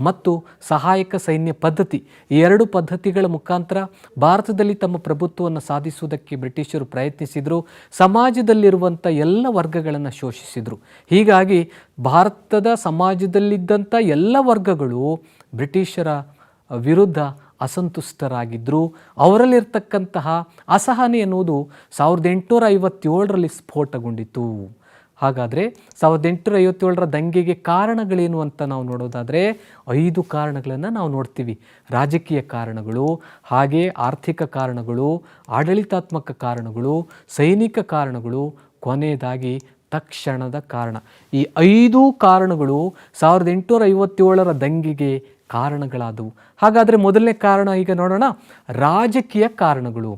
ಮತ್ತು ಸಹಾಯಕ ಸೈನ್ಯ ಪದ್ಧತಿ. ಈ 2 ಪದ್ಧತಿಗಳ ಮುಖಾಂತರ ಭಾರತದಲ್ಲಿ ತಮ್ಮ ಪ್ರಭುತ್ವವನ್ನು ಸಾಧಿಸುವುದಕ್ಕೆ ಬ್ರಿಟಿಷರು ಪ್ರಯತ್ನಿಸಿದರು. ಸಮಾಜದಲ್ಲಿರುವಂಥ ಎಲ್ಲ ವರ್ಗಗಳನ್ನು ಶೋಷಿಸಿದರು. ಹೀಗಾಗಿ ಭಾರತದ ಸಮಾಜದಲ್ಲಿದ್ದಂಥ ಎಲ್ಲ ವರ್ಗಗಳು ಬ್ರಿಟಿಷರ ವಿರುದ್ಧ ಅಸಂತುಷ್ಟರಾಗಿದ್ದರು. ಅವರಲ್ಲಿರ್ತಕ್ಕಂತಹ ಅಸಹನೆ ಎನ್ನುವುದು 1857ರಲ್ಲಿ ಸ್ಫೋಟಗೊಂಡಿತು. ಹಾಗಾದರೆ 1857ರ ದಂಗೆಗೆ ಕಾರಣಗಳೇನು ಅಂತ ನಾವು ನೋಡೋದಾದರೆ 5 ಕಾರಣಗಳನ್ನು ನಾವು ನೋಡ್ತೀವಿ. ರಾಜಕೀಯ ಕಾರಣಗಳು, ಹಾಗೆ ಆರ್ಥಿಕ ಕಾರಣಗಳು, ಆಡಳಿತಾತ್ಮಕ ಕಾರಣಗಳು, ಸೈನಿಕ ಕಾರಣಗಳು, ಕೊನೆಯದಾಗಿ ತಕ್ಷಣದ ಕಾರಣ. ಈ 5 ಕಾರಣಗಳು 1857ರ ದಂಗೆಗೆ ಕಾರಣಗಳಾದವು. ಹಾಗಾದರೆ ಮೊದಲನೇ ಕಾರಣ ಈಗ ನೋಡೋಣ, ರಾಜಕೀಯ ಕಾರಣಗಳು.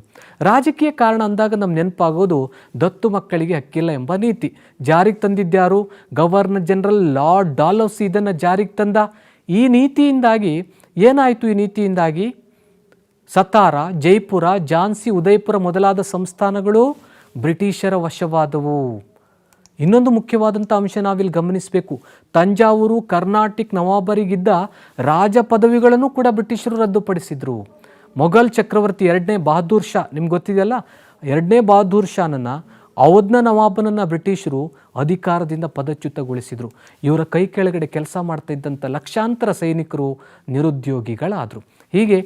ರಾಜಕೀಯ ಕಾರಣ ಅಂದಾಗ ನಮ್ಮ ನೆನಪಾಗೋದು ದತ್ತು ಮಕ್ಕಳಿಗೆ ಹಕ್ಕಿಲ್ಲ ಎಂಬ ನೀತಿ. ಜಾರಿಗೆ ತಂದಿದ್ದ್ಯಾರು? ಗವರ್ನರ್ ಜನರಲ್ ಲಾರ್ಡ್ ಡಾಲೌಸಿ ಇದನ್ನು ಜಾರಿಗೆ ತಂದ. ಈ ನೀತಿಯಿಂದಾಗಿ ಏನಾಯಿತು? ಈ ನೀತಿಯಿಂದಾಗಿ ಸತಾರ, ಜೈಪುರ, ಝಾನ್ಸಿ, ಉದಯಪುರ ಮೊದಲಾದ ಸಂಸ್ಥಾನಗಳು ಬ್ರಿಟಿಷರ ವಶವಾದವು. ಇನ್ನೊಂದು ಮುಖ್ಯವಾದಂಥ ಅಂಶ ನಾವಿಲ್ಲಿ ಗಮನಿಸಬೇಕು. ತಂಜಾವೂರು ಕರ್ನಾಟಕ ನವಾಬರಿಗಿದ್ದ ರಾಜ ಪದವಿಗಳನ್ನು ಕೂಡ ಬ್ರಿಟಿಷರು ರದ್ದುಪಡಿಸಿದರು. ಮೊಘಲ್ ಚಕ್ರವರ್ತಿ 2ನೇ ಬಹದ್ದೂರ್ ಶಾ, ನಿಮ್ಗೆ ಗೊತ್ತಿದೆಯಲ್ಲ, 2ನೇ ಬಹದ್ದೂರ್ ಶಾನನ್ನು ಅವಧ್ನ ನವಾಬನನ್ನು ಬ್ರಿಟಿಷರು ಅಧಿಕಾರದಿಂದ ಪದಚ್ಯುತಗೊಳಿಸಿದರು. ಇವರ ಕೈ ಕೆಳಗಡೆ ಕೆಲಸ ಮಾಡ್ತಾ ಇದ್ದಂಥ ಲಕ್ಷಾಂತರ ಸೈನಿಕರು ನಿರುದ್ಯೋಗಿಗಳಾದರು. ಹೀಗೆ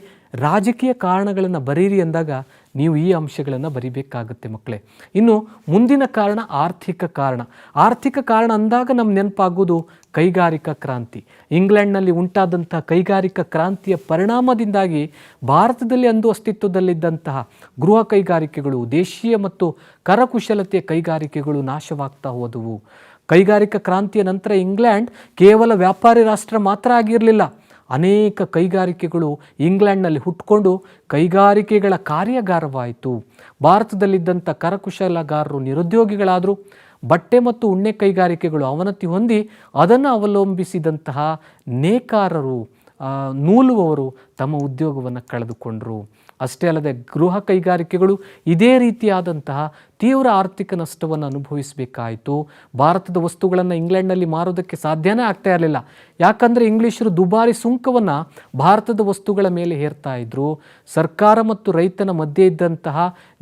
ರಾಜಕೀಯ ಕಾರಣಗಳನ್ನು ಬರೀರಿ ಅಂದಾಗ ನೀವು ಈ ಅಂಶಗಳನ್ನು ಬರಿಬೇಕಾಗುತ್ತೆ ಮಕ್ಕಳೇ. ಇನ್ನು ಮುಂದಿನ ಕಾರಣ ಆರ್ಥಿಕ ಕಾರಣ. ಆರ್ಥಿಕ ಕಾರಣ ಅಂದಾಗ ನಮ್ಮ ನೆನಪಾಗೋದು ಕೈಗಾರಿಕಾ ಕ್ರಾಂತಿ. ಇಂಗ್ಲೆಂಡ್ನಲ್ಲಿ ಉಂಟಾದಂತಹ ಕೈಗಾರಿಕಾ ಕ್ರಾಂತಿಯ ಪರಿಣಾಮದಿಂದಾಗಿ ಭಾರತದಲ್ಲಿ ಅಂದು ಅಸ್ತಿತ್ವದಲ್ಲಿದ್ದಂತಹ ಗೃಹ ಕೈಗಾರಿಕೆಗಳು, ದೇಶೀಯ ಮತ್ತು ಕರಕುಶಲತೆಯ ಕೈಗಾರಿಕೆಗಳು ನಾಶವಾಗ್ತಾ ಹೋದವು. ಕೈಗಾರಿಕಾ ಕ್ರಾಂತಿಯ ನಂತರ ಇಂಗ್ಲೆಂಡ್ ಕೇವಲ ವ್ಯಾಪಾರಿ ರಾಷ್ಟ್ರ ಮಾತ್ರ ಆಗಿರಲಿಲ್ಲ. ಅನೇಕ ಕೈಗಾರಿಕೆಗಳು ಇಂಗ್ಲೆಂಡ್ನಲ್ಲಿ ಹುಟ್ಟುಕೊಂಡು ಕೈಗಾರಿಕೆಗಳ ಕಾರ್ಯಾಗಾರವಾಯಿತು. ಭಾರತದಲ್ಲಿದ್ದಂಥ ಕರಕುಶಲಗಾರರು ನಿರುದ್ಯೋಗಿಗಳಾದರು. ಬಟ್ಟೆ ಮತ್ತು ಉಣ್ಣೆ ಕೈಗಾರಿಕೆಗಳು ಅವನತಿ ಹೊಂದಿ ಅದನ್ನು ಅವಲಂಬಿಸಿದಂತಹ ನೇಕಾರರು, ನೂಲುವವರು ತಮ್ಮ ಉದ್ಯೋಗವನ್ನು ಕಳೆದುಕೊಂಡರು. ಅಷ್ಟೇ ಅಲ್ಲದೆ ಗೃಹ ಕೈಗಾರಿಕೆಗಳು ಇದೇ ರೀತಿಯಾದಂತಹ ತೀವ್ರ ಆರ್ಥಿಕ ನಷ್ಟವನ್ನು ಅನುಭವಿಸಬೇಕಾಯಿತು. ಭಾರತದ ವಸ್ತುಗಳನ್ನು ಇಂಗ್ಲೆಂಡ್ನಲ್ಲಿ ಮಾರೋದಕ್ಕೆ ಸಾಧ್ಯನೇ ಆಗ್ತಾ ಇರಲಿಲ್ಲ. ಯಾಕಂದರೆ ಇಂಗ್ಲೀಷರು ದುಬಾರಿ ಸುಂಕವನ್ನು ಭಾರತದ ವಸ್ತುಗಳ ಮೇಲೆ ಹೇರ್ತಾ ಇದ್ರು. ಸರ್ಕಾರ ಮತ್ತು ರೈತನ ಮಧ್ಯೆ ಇದ್ದಂತಹ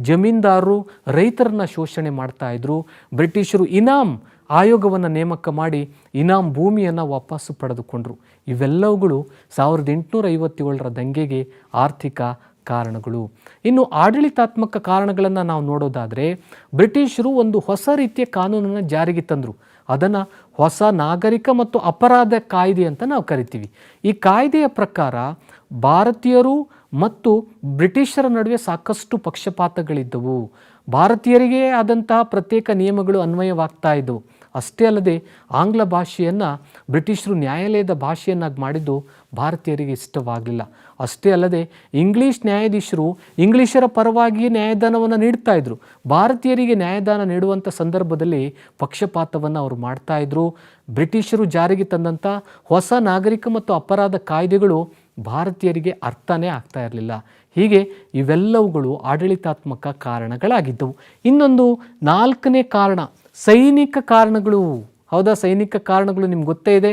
ಜಮೀನ್ದಾರರು ರೈತರನ್ನು ಶೋಷಣೆ ಮಾಡ್ತಾ ಇದ್ರು. ಬ್ರಿಟಿಷರು ಇನಾಮ್ ಆಯೋಗವನ್ನು ನೇಮಕ ಮಾಡಿ ಇನಾಮ್ ಭೂಮಿಯನ್ನು ವಾಪಸ್ಸು ಪಡೆದುಕೊಂಡರು. ಇವೆಲ್ಲವುಗಳು 1857ರ ದಂಗೆಗೆ ಆರ್ಥಿಕ ಕಾರಣಗಳು. ಇನ್ನು ಆಡಳಿತಾತ್ಮಕ ಕಾರಣಗಳನ್ನು ನಾವು ನೋಡೋದಾದರೆ ಬ್ರಿಟಿಷರು ಒಂದು ಹೊಸ ರೀತಿಯ ಕಾನೂನನ್ನು ಜಾರಿಗೆ ತಂದರು. ಅದನ್ನು ಹೊಸ ನಾಗರಿಕ ಮತ್ತು ಅಪರಾಧ ಕಾಯ್ದೆ ಅಂತ ನಾವು ಕರಿತೀವಿ. ಈ ಕಾಯ್ದೆಯ ಪ್ರಕಾರ ಭಾರತೀಯರು ಮತ್ತು ಬ್ರಿಟಿಷರ ನಡುವೆ ಸಾಕಷ್ಟು ಪಕ್ಷಪಾತಗಳಿದ್ದವು. ಭಾರತೀಯರಿಗೆ ಆದಂತಹ ಪ್ರತ್ಯೇಕ ನಿಯಮಗಳು ಅನ್ವಯವಾಗ್ತಾ ಇದ್ದವು. ಅಷ್ಟೇ ಅಲ್ಲದೆ ಆಂಗ್ಲ ಭಾಷೆಯನ್ನು ಬ್ರಿಟಿಷರು ನ್ಯಾಯಾಲಯದ ಭಾಷೆಯನ್ನಾಗಿ ಮಾಡಿದ್ದು ಭಾರತೀಯರಿಗೆ ಇಷ್ಟವಾಗಲಿಲ್ಲ. ಅಷ್ಟೇ ಅಲ್ಲದೆ ಇಂಗ್ಲೀಷ್ ನ್ಯಾಯಾಧೀಶರು ಇಂಗ್ಲೀಷರ ಪರವಾಗಿಯೇ ನ್ಯಾಯದಾನವನ್ನು ನೀಡ್ತಾ ಇದ್ರು. ಭಾರತೀಯರಿಗೆ ನ್ಯಾಯದಾನ ನೀಡುವಂಥ ಸಂದರ್ಭದಲ್ಲಿ ಪಕ್ಷಪಾತವನ್ನು ಅವರು ಮಾಡ್ತಾಯಿದ್ರು. ಬ್ರಿಟಿಷರು ಜಾರಿಗೆ ತಂದಂಥ ಹೊಸ ನಾಗರಿಕ ಮತ್ತು ಅಪರಾಧ ಕಾಯ್ದೆಗಳು ಭಾರತೀಯರಿಗೆ ಅರ್ಥನೇ ಆಗ್ತಾ ಇರಲಿಲ್ಲ. ಹೀಗೆ ಇವೆಲ್ಲವುಗಳು ಆಡಳಿತಾತ್ಮಕ ಕಾರಣಗಳಾಗಿದ್ದವು. ಇನ್ನೊಂದು 4ನೇ ಕಾರಣ ಸೈನಿಕ ಕಾರಣಗಳು. ಹೌದಾ, ಸೈನಿಕ ಕಾರಣಗಳು ನಿಮ್ಗೆ ಗೊತ್ತೇ ಇದೆ.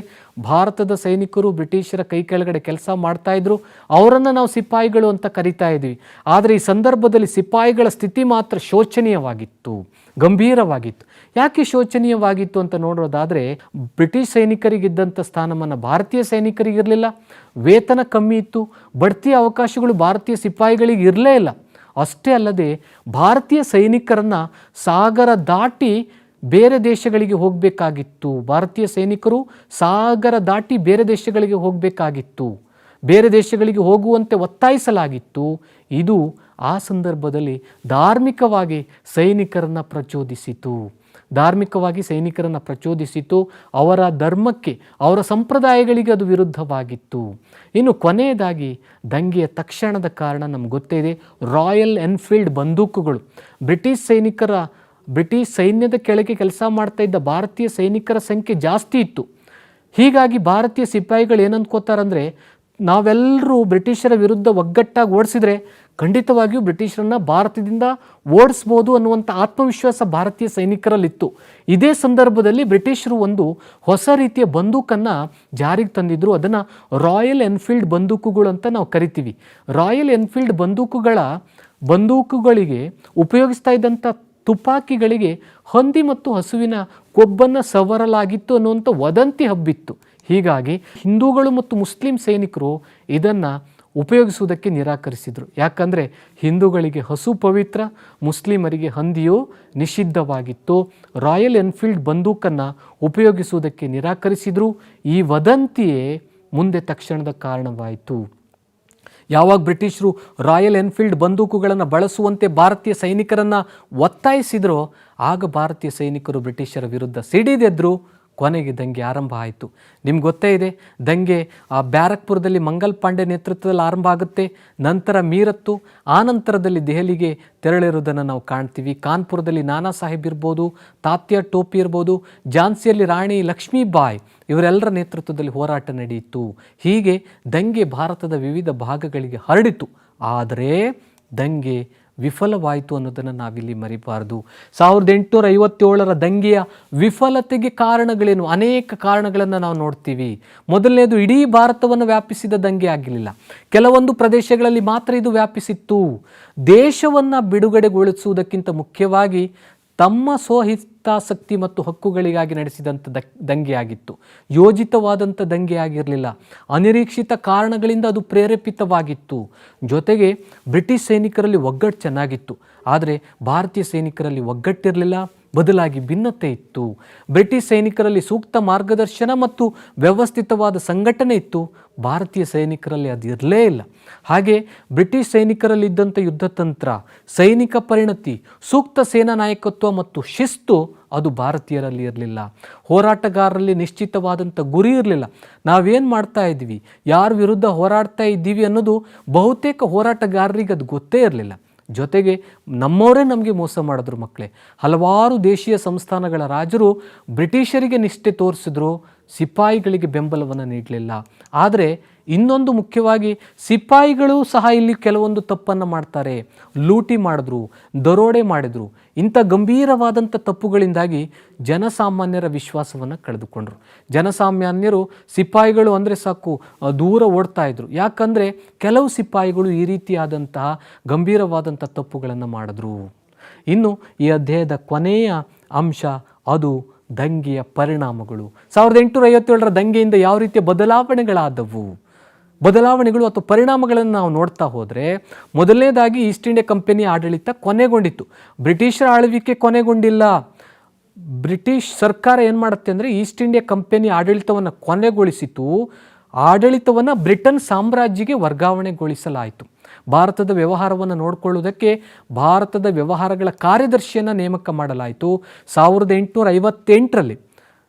ಭಾರತದ ಸೈನಿಕರು ಬ್ರಿಟಿಷರ ಕೈ ಕೆಳಗಡೆ ಕೆಲಸ ಮಾಡ್ತಾಯಿದ್ರು. ಅವರನ್ನು ನಾವು ಸಿಪಾಯಿಗಳು ಅಂತ ಕರಿತಾ ಇದ್ವಿ. ಆದರೆ ಈ ಸಂದರ್ಭದಲ್ಲಿ ಸಿಪಾಯಿಗಳ ಸ್ಥಿತಿ ಮಾತ್ರ ಶೋಚನೀಯವಾಗಿತ್ತು, ಗಂಭೀರವಾಗಿತ್ತು. ಯಾಕೆ ಶೋಚನೀಯವಾಗಿತ್ತು ಅಂತ ನೋಡೋದಾದರೆ, ಬ್ರಿಟಿಷ್ ಸೈನಿಕರಿಗಿದ್ದಂಥ ಸ್ಥಾನಮಾನ ಭಾರತೀಯ ಸೈನಿಕರಿಗಿರಲಿಲ್ಲ. ವೇತನ ಕಮ್ಮಿ ಇತ್ತು. ಬಡ್ತಿ ಅವಕಾಶಗಳು ಭಾರತೀಯ ಸಿಪಾಯಿಗಳಿಗೆ ಇರಲೇ ಇಲ್ಲ. ಅಷ್ಟೇ ಅಲ್ಲದೆ ಭಾರತೀಯ ಸೈನಿಕರನ್ನು ಸಾಗರ ದಾಟಿ ಬೇರೆ ದೇಶಗಳಿಗೆ ಹೋಗಬೇಕಾಗಿತ್ತು. ಭಾರತೀಯ ಸೈನಿಕರು ಸಾಗರ ದಾಟಿ ಬೇರೆ ದೇಶಗಳಿಗೆ ಹೋಗಬೇಕಾಗಿತ್ತು. ಬೇರೆ ದೇಶಗಳಿಗೆ ಹೋಗುವಂತೆ ಒತ್ತಾಯಿಸಲಾಗಿತ್ತು. ಇದು ಆ ಸಂದರ್ಭದಲ್ಲಿ ಧಾರ್ಮಿಕವಾಗಿ ಸೈನಿಕರನ್ನು ಪ್ರಚೋದಿಸಿತು. ಅವರ ಧರ್ಮಕ್ಕೆ, ಅವರ ಸಂಪ್ರದಾಯಗಳಿಗೆ ಅದು ವಿರುದ್ಧವಾಗಿತ್ತು. ಇನ್ನು ಕೊನೆಯದಾಗಿ ದಂಗೆಯ ತಕ್ಷಣದ ಕಾರಣ ನಮ್ಗೆ ಗೊತ್ತೇ ಇದೆ. Royal Enfield ಬಂದೂಕುಗಳು. ಬ್ರಿಟಿಷ್ ಸೈನ್ಯದ ಕೆಳಗೆ ಕೆಲಸ ಮಾಡ್ತಾ ಇದ್ದ ಭಾರತೀಯ ಸೈನಿಕರ ಸಂಖ್ಯೆ ಜಾಸ್ತಿ ಇತ್ತು. ಹೀಗಾಗಿ ಭಾರತೀಯ ಸಿಪಾಯಿಗಳು ಏನಂದ್ಕೋತಾರಂದರೆ, ನಾವೆಲ್ಲರೂ ಬ್ರಿಟಿಷರ ವಿರುದ್ಧ ಒಗ್ಗಟ್ಟಾಗಿ ಓಡಿಸಿದ್ರೆ ಖಂಡಿತವಾಗಿಯೂ ಬ್ರಿಟಿಷರನ್ನು ಭಾರತದಿಂದ ಓಡಿಸ್ಬೋದು ಅನ್ನುವಂಥ ಆತ್ಮವಿಶ್ವಾಸ ಭಾರತೀಯ ಸೈನಿಕರಲ್ಲಿತ್ತು. ಇದೇ ಸಂದರ್ಭದಲ್ಲಿ ಬ್ರಿಟಿಷರು ಒಂದು ಹೊಸ ರೀತಿಯ ಬಂದೂಕನ್ನು ಜಾರಿಗೆ ತಂದಿದ್ರು. ಅದನ್ನು ರಾಯಲ್ ಎನ್ಫೀಲ್ಡ್ ಬಂದೂಕುಗಳು ಅಂತ ನಾವು ಕರಿತೀವಿ. ರಾಯಲ್ ಎನ್ಫೀಲ್ಡ್ ಬಂದೂಕುಗಳಿಗೆ ಉಪಯೋಗಿಸ್ತಾ ಇದ್ದಂಥ ತುಪಾಕಿಗಳಿಗೆ ಹಂದಿ ಮತ್ತು ಹಸುವಿನ ಕೊಬ್ಬನ್ನು ಸವರಲಾಗಿತ್ತು ಅನ್ನುವಂಥ ವದಂತಿ ಹಬ್ಬಿತ್ತು. ಹೀಗಾಗಿ ಹಿಂದೂಗಳು ಮತ್ತು ಮುಸ್ಲಿಂ ಸೈನಿಕರು ಇದನ್ನು ಉಪಯೋಗಿಸುವುದಕ್ಕೆ ನಿರಾಕರಿಸಿದರು. ಯಾಕಂದರೆ ಹಿಂದೂಗಳಿಗೆ ಹಸು ಪವಿತ್ರ, ಮುಸ್ಲಿಮರಿಗೆ ಹಂದಿಯು ನಿಷಿದ್ಧವಾಗಿತ್ತು. ರಾಯಲ್ ಎನ್ಫೀಲ್ಡ್ ಬಂದೂಕನ್ನು ಉಪಯೋಗಿಸುವುದಕ್ಕೆ ನಿರಾಕರಿಸಿದರು. ಈ ವದಂತಿಯೇ ಮುಂದೆ ತಕ್ಷಣದ ಕಾರಣವಾಯಿತು. ಯಾವಾಗ ಬ್ರಿಟಿಷರು ರಾಯಲ್ ಎನ್ಫೀಲ್ಡ್ ಬಂದೂಕುಗಳನ್ನು ಬಳಸುವಂತೆ ಭಾರತೀಯ ಸೈನಿಕರನ್ನು ಒತ್ತಾಯಿಸಿದರೋ ಆಗ ಭಾರತೀಯ ಸೈನಿಕರು ಬ್ರಿಟಿಷರ ವಿರುದ್ಧ ಸಿಡಿದೆದ್ರು. ಕೊನೆಗೆ ದಂಗೆ ಆರಂಭ ಆಯಿತು. ನಿಮ್ಗೆ ಗೊತ್ತೇ ಇದೆ, ದಂಗೆ ಬ್ಯಾರಕ್ಪುರದಲ್ಲಿ ಮಂಗಲ್ ಪಾಂಡೆ ನೇತೃತ್ವದಲ್ಲಿ ಆರಂಭ ಆಗುತ್ತೆ. ನಂತರ ಮೀರತ್ತು, ಆನಂತರದಲ್ಲಿ ದೆಹಲಿಗೆ ತೆರಳಿರೋದನ್ನು ನಾವು ಕಾಣ್ತೀವಿ. ಕಾನ್ಪುರದಲ್ಲಿ ನಾನಾ ಸಾಹೇಬ್ ಇರ್ಬೋದು, ತಾತ್ಯಾ ಟೋಪಿ ಇರ್ಬೋದು, ಝಾನ್ಸಿಯಲ್ಲಿ ರಾಣಿ ಲಕ್ಷ್ಮೀಬಾಯಿ ಇವರೆಲ್ಲರ ನೇತೃತ್ವದಲ್ಲಿ ಹೋರಾಟ ನಡೆಯಿತು. ಹೀಗೆ ದಂಗೆ ಭಾರತದ ವಿವಿಧ ಭಾಗಗಳಿಗೆ ಹರಡಿತು. ಆದರೆ ದಂಗೆ ವಿಫಲವಾಯಿತು ಅನ್ನೋದನ್ನು ನಾವಿಲ್ಲಿ ಮರಿಬಾರದು. 1857 ದಂಗೆಯ ವಿಫಲತೆಗೆ ಕಾರಣಗಳೇನು? ಅನೇಕ ಕಾರಣಗಳನ್ನು ನಾವು ನೋಡ್ತೀವಿ. ಮೊದಲನೇದು, ಇಡೀ ಭಾರತವನ್ನು ವ್ಯಾಪಿಸಿದ ದಂಗೆ ಆಗಿರಲಿಲ್ಲ. ಕೆಲವೊಂದು ಪ್ರದೇಶಗಳಲ್ಲಿ ಮಾತ್ರ ಇದು ವ್ಯಾಪಿಸಿತ್ತು. ದೇಶವನ್ನು ಬಿಡುಗಡೆಗೊಳಿಸುವುದಕ್ಕಿಂತ ಮುಖ್ಯವಾಗಿ ತಮ್ಮ ಸ್ವಹಿತಾಸಕ್ತಿ ಮತ್ತು ಹಕ್ಕುಗಳಿಗಾಗಿ ನಡೆಸಿದಂಥ ದಂಗೆಯಾಗಿತ್ತು. ಯೋಜಿತವಾದಂಥ ದಂಗೆಯಾಗಿರಲಿಲ್ಲ. ಅನಿರೀಕ್ಷಿತ ಕಾರಣಗಳಿಂದ ಅದು ಪ್ರೇರೇಪಿತವಾಗಿತ್ತು. ಜೊತೆಗೆ ಬ್ರಿಟಿಷ್ ಸೈನಿಕರಲ್ಲಿ ಒಗ್ಗಟ್ಟು ಚೆನ್ನಾಗಿತ್ತು, ಆದರೆ ಭಾರತೀಯ ಸೈನಿಕರಲ್ಲಿ ಒಗ್ಗಟ್ಟಿರಲಿಲ್ಲ, ಬದಲಾಗಿ ಭಿನ್ನತೆ ಇತ್ತು. ಬ್ರಿಟಿಷ್ ಸೈನಿಕರಲ್ಲಿ ಸೂಕ್ತ ಮಾರ್ಗದರ್ಶನ ಮತ್ತು ವ್ಯವಸ್ಥಿತವಾದ ಸಂಘಟನೆ ಇತ್ತು, ಭಾರತೀಯ ಸೈನಿಕರಲ್ಲಿ ಅದು ಇರಲೇ ಇಲ್ಲ. ಹಾಗೆ ಬ್ರಿಟಿಷ್ ಸೈನಿಕರಲ್ಲಿದ್ದಂಥ ಯುದ್ಧತಂತ್ರ, ಸೈನಿಕ ಪರಿಣತಿ, ಸೂಕ್ತ ಸೇನಾ ನಾಯಕತ್ವ ಮತ್ತು ಶಿಸ್ತು ಅದು ಭಾರತೀಯರಲ್ಲಿ ಇರಲಿಲ್ಲ. ಹೋರಾಟಗಾರರಲ್ಲಿ ನಿಶ್ಚಿತವಾದಂಥ ಗುರಿ ಇರಲಿಲ್ಲ. ನಾವೇನು ಮಾಡ್ತಾ ಇದ್ದೀವಿ, ಯಾರ ವಿರುದ್ಧ ಹೋರಾಡ್ತಾ ಇದ್ದೀವಿ ಅನ್ನೋದು ಬಹುತೇಕ ಹೋರಾಟಗಾರರಿಗೆ ಅದು ಗೊತ್ತೇ ಇರಲಿಲ್ಲ. ಜೊತೆಗೆ ನಮ್ಮವರೇ ನಮಗೆ ಮೋಸ ಮಾಡಿದ್ರು ಮಕ್ಕಳೇ. ಹಲವಾರು ದೇಶೀಯ ಸಂಸ್ಥಾನಗಳ ರಾಜರು ಬ್ರಿಟಿಷರಿಗೆ ನಿಷ್ಠೆ ತೋರಿಸಿದ್ರು, ಸಿಪಾಯಿಗಳಿಗೆ ಬೆಂಬಲವನ್ನು ನೀಡಲಿಲ್ಲ. ಆದರೆ ಇನ್ನೊಂದು ಮುಖ್ಯವಾಗಿ ಸಿಪಾಯಿಗಳು ಸಹ ಇಲ್ಲಿ ಕೆಲವೊಂದು ತಪ್ಪನ್ನು ಮಾಡ್ತಾರೆ. ಲೂಟಿ ಮಾಡಿದ್ರು, ದರೋಡೆ ಮಾಡಿದ್ರು. ಇಂಥ ಗಂಭೀರವಾದಂಥ ತಪ್ಪುಗಳಿಂದಾಗಿ ಜನಸಾಮಾನ್ಯರ ವಿಶ್ವಾಸವನ್ನು ಕಳೆದುಕೊಂಡ್ರು. ಜನಸಾಮಾನ್ಯರು ಸಿಪಾಯಿಗಳು ಅಂದರೆ ಸಾಕು ದೂರ ಓಡ್ತಾ ಇದ್ರು. ಯಾಕಂದರೆ ಕೆಲವು ಸಿಪಾಯಿಗಳು ಈ ರೀತಿಯಾದಂತಹ ಗಂಭೀರವಾದಂಥ ತಪ್ಪುಗಳನ್ನು ಮಾಡಿದ್ರು. ಇನ್ನು ಈ ಅಧ್ಯಾಯದ ಕೊನೆಯ ಅಂಶ ಅದು ದಂಗೆಯ ಪರಿಣಾಮಗಳು. 1857 ದಂಗೆಯಿಂದ ಯಾವ ರೀತಿಯ ಬದಲಾವಣೆಗಳು ಅಥವಾ ಪರಿಣಾಮಗಳನ್ನು ನಾವು ನೋಡ್ತಾ ಹೋದರೆ, ಮೊದಲನೇದಾಗಿ ಈಸ್ಟ್ ಇಂಡಿಯಾ ಕಂಪನಿ ಆಡಳಿತ ಕೊನೆಗೊಂಡಿತ್ತು. ಬ್ರಿಟಿಷರ ಆಳ್ವಿಕೆ ಕೊನೆಗೊಂಡಿಲ್ಲ. ಬ್ರಿಟಿಷ್ ಸರ್ಕಾರ ಏನು ಮಾಡುತ್ತೆ ಅಂದರೆ ಈಸ್ಟ್ ಇಂಡಿಯಾ ಕಂಪನಿ ಆಡಳಿತವನ್ನು ಕೊನೆಗೊಳಿಸಿತು. ಆಡಳಿತವನ್ನು ಬ್ರಿಟನ್ ಸಾಮ್ರಾಜ್ಯಕ್ಕೆ ವರ್ಗಾವಣೆಗೊಳಿಸಲಾಯಿತು. ಭಾರತದ ವ್ಯವಹಾರವನ್ನು ನೋಡಿಕೊಳ್ಳುವುದಕ್ಕೆ ಭಾರತದ ವ್ಯವಹಾರಗಳ ಕಾರ್ಯದರ್ಶಿಯನ್ನು ನೇಮಕ ಮಾಡಲಾಯಿತು. 1858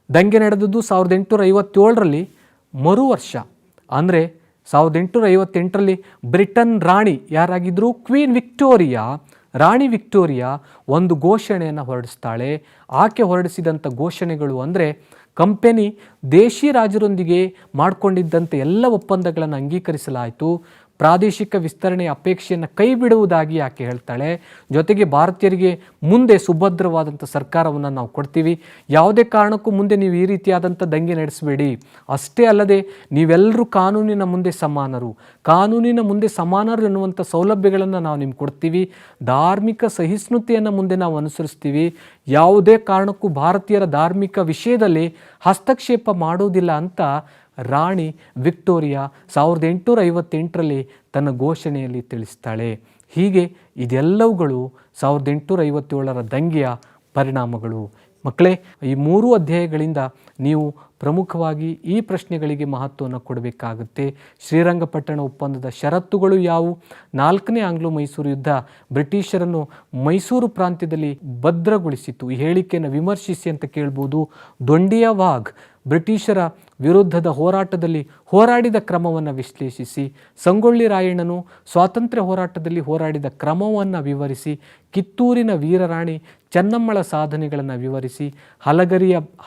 ದಂಗೆ ನಡೆದದ್ದು 1857ರಲ್ಲಿ ಮರು ವರ್ಷ. ಅಂದರೆ 1858ರಲ್ಲಿ ಬ್ರಿಟನ್ ರಾಣಿ ಯಾರಾಗಿದ್ದರು, ಕ್ವೀನ್ ವಿಕ್ಟೋರಿಯಾ, ರಾಣಿ ವಿಕ್ಟೋರಿಯಾ ಒಂದು ಘೋಷಣೆಯನ್ನು ಹೊರಡಿಸ್ತಾಳೆ. ಆಕೆ ಹೊರಡಿಸಿದಂಥ ಘೋಷಣೆಗಳು ಅಂದರೆ ಕಂಪೆನಿ ದೇಶಿ ರಾಜರೊಂದಿಗೆ ಮಾಡಿಕೊಂಡಿದ್ದಂಥ ಎಲ್ಲ ಒಪ್ಪಂದಗಳನ್ನು ಅಂಗೀಕರಿಸಲಾಯಿತು. ಪ್ರಾದೇಶಿಕ ವಿಸ್ತರಣೆಯ ಅಪೇಕ್ಷೆಯನ್ನು ಕೈ ಬಿಡುವುದಾಗಿ ಆಕೆ ಹೇಳ್ತಾಳೆ. ಜೊತೆಗೆ ಭಾರತೀಯರಿಗೆ ಮುಂದೆ ಸುಭದ್ರವಾದಂಥ ಸರ್ಕಾರವನ್ನು ನಾವು ಕೊಡ್ತೀವಿ, ಯಾವುದೇ ಕಾರಣಕ್ಕೂ ಮುಂದೆ ನೀವು ಈ ರೀತಿಯಾದಂಥ ದಂಗೆ ನಡೆಸಬೇಡಿ. ಅಷ್ಟೇ ಅಲ್ಲದೆ ನೀವೆಲ್ಲರೂ ಕಾನೂನಿನ ಮುಂದೆ ಸಮಾನರು, ಕಾನೂನಿನ ಮುಂದೆ ಸಮಾನರು ಎನ್ನುವಂಥ ಸೌಲಭ್ಯಗಳನ್ನು ನಾವು ನಿಮ್ಗೆ ಕೊಡ್ತೀವಿ. ಧಾರ್ಮಿಕ ಸಹಿಷ್ಣುತೆಯನ್ನು ಮುಂದೆ ನಾವು ಅನುಸರಿಸ್ತೀವಿ. ಯಾವುದೇ ಕಾರಣಕ್ಕೂ ಭಾರತೀಯರ ಧಾರ್ಮಿಕ ವಿಷಯದಲ್ಲಿ ಹಸ್ತಕ್ಷೇಪ ಮಾಡುವುದಿಲ್ಲ ಅಂತ ರಾಣಿ ವಿಕ್ಟೋರಿಯಾ 1858ರಲ್ಲಿ ತನ್ನ ಘೋಷಣೆಯಲ್ಲಿ ತಿಳಿಸ್ತಾಳೆ. ಹೀಗೆ ಇದೆಲ್ಲವುಗಳು 1857ರ ದಂಗೆಯ ಪರಿಣಾಮಗಳು. ಮಕ್ಕಳೇ, ಈ 3 ಅಧ್ಯಾಯಗಳಿಂದ ನೀವು ಪ್ರಮುಖವಾಗಿ ಈ ಪ್ರಶ್ನೆಗಳಿಗೆ ಮಹತ್ವವನ್ನು ಕೊಡಬೇಕಾಗುತ್ತೆ. ಶ್ರೀರಂಗಪಟ್ಟಣ ಒಪ್ಪಂದದ ಷರತ್ತುಗಳು ಯಾವುವು? 4ನೇ ಆಂಗ್ಲೋ ಮೈಸೂರು ಯುದ್ಧ ಬ್ರಿಟಿಷರನ್ನು ಮೈಸೂರು ಪ್ರಾಂತ್ಯದಲ್ಲಿ ಭದ್ರಗೊಳಿಸಿತು. ಈ ಹೇಳಿಕೆಯನ್ನು ವಿಮರ್ಶಿಸಿ ಅಂತ ಕೇಳ್ಬೋದು. ದೊಂಡಿಯ ವಾಘ್ ಬ್ರಿಟಿಷರ ವಿರುದ್ಧದ ಹೋರಾಟದಲ್ಲಿ ಹೋರಾಡಿದ ಕ್ರಮವನ್ನು ವಿಶ್ಲೇಷಿಸಿ. ಸಂಗೊಳ್ಳಿ ರಾಯಣ್ಣನು ಸ್ವಾತಂತ್ರ್ಯ ಹೋರಾಟದಲ್ಲಿ ಹೋರಾಡಿದ ಕ್ರಮವನ್ನು ವಿವರಿಸಿ. ಕಿತ್ತೂರಿನ ವೀರರಾಣಿ ಚೆನ್ನಮ್ಮಳ ಸಾಧನೆಗಳನ್ನು ವಿವರಿಸಿ.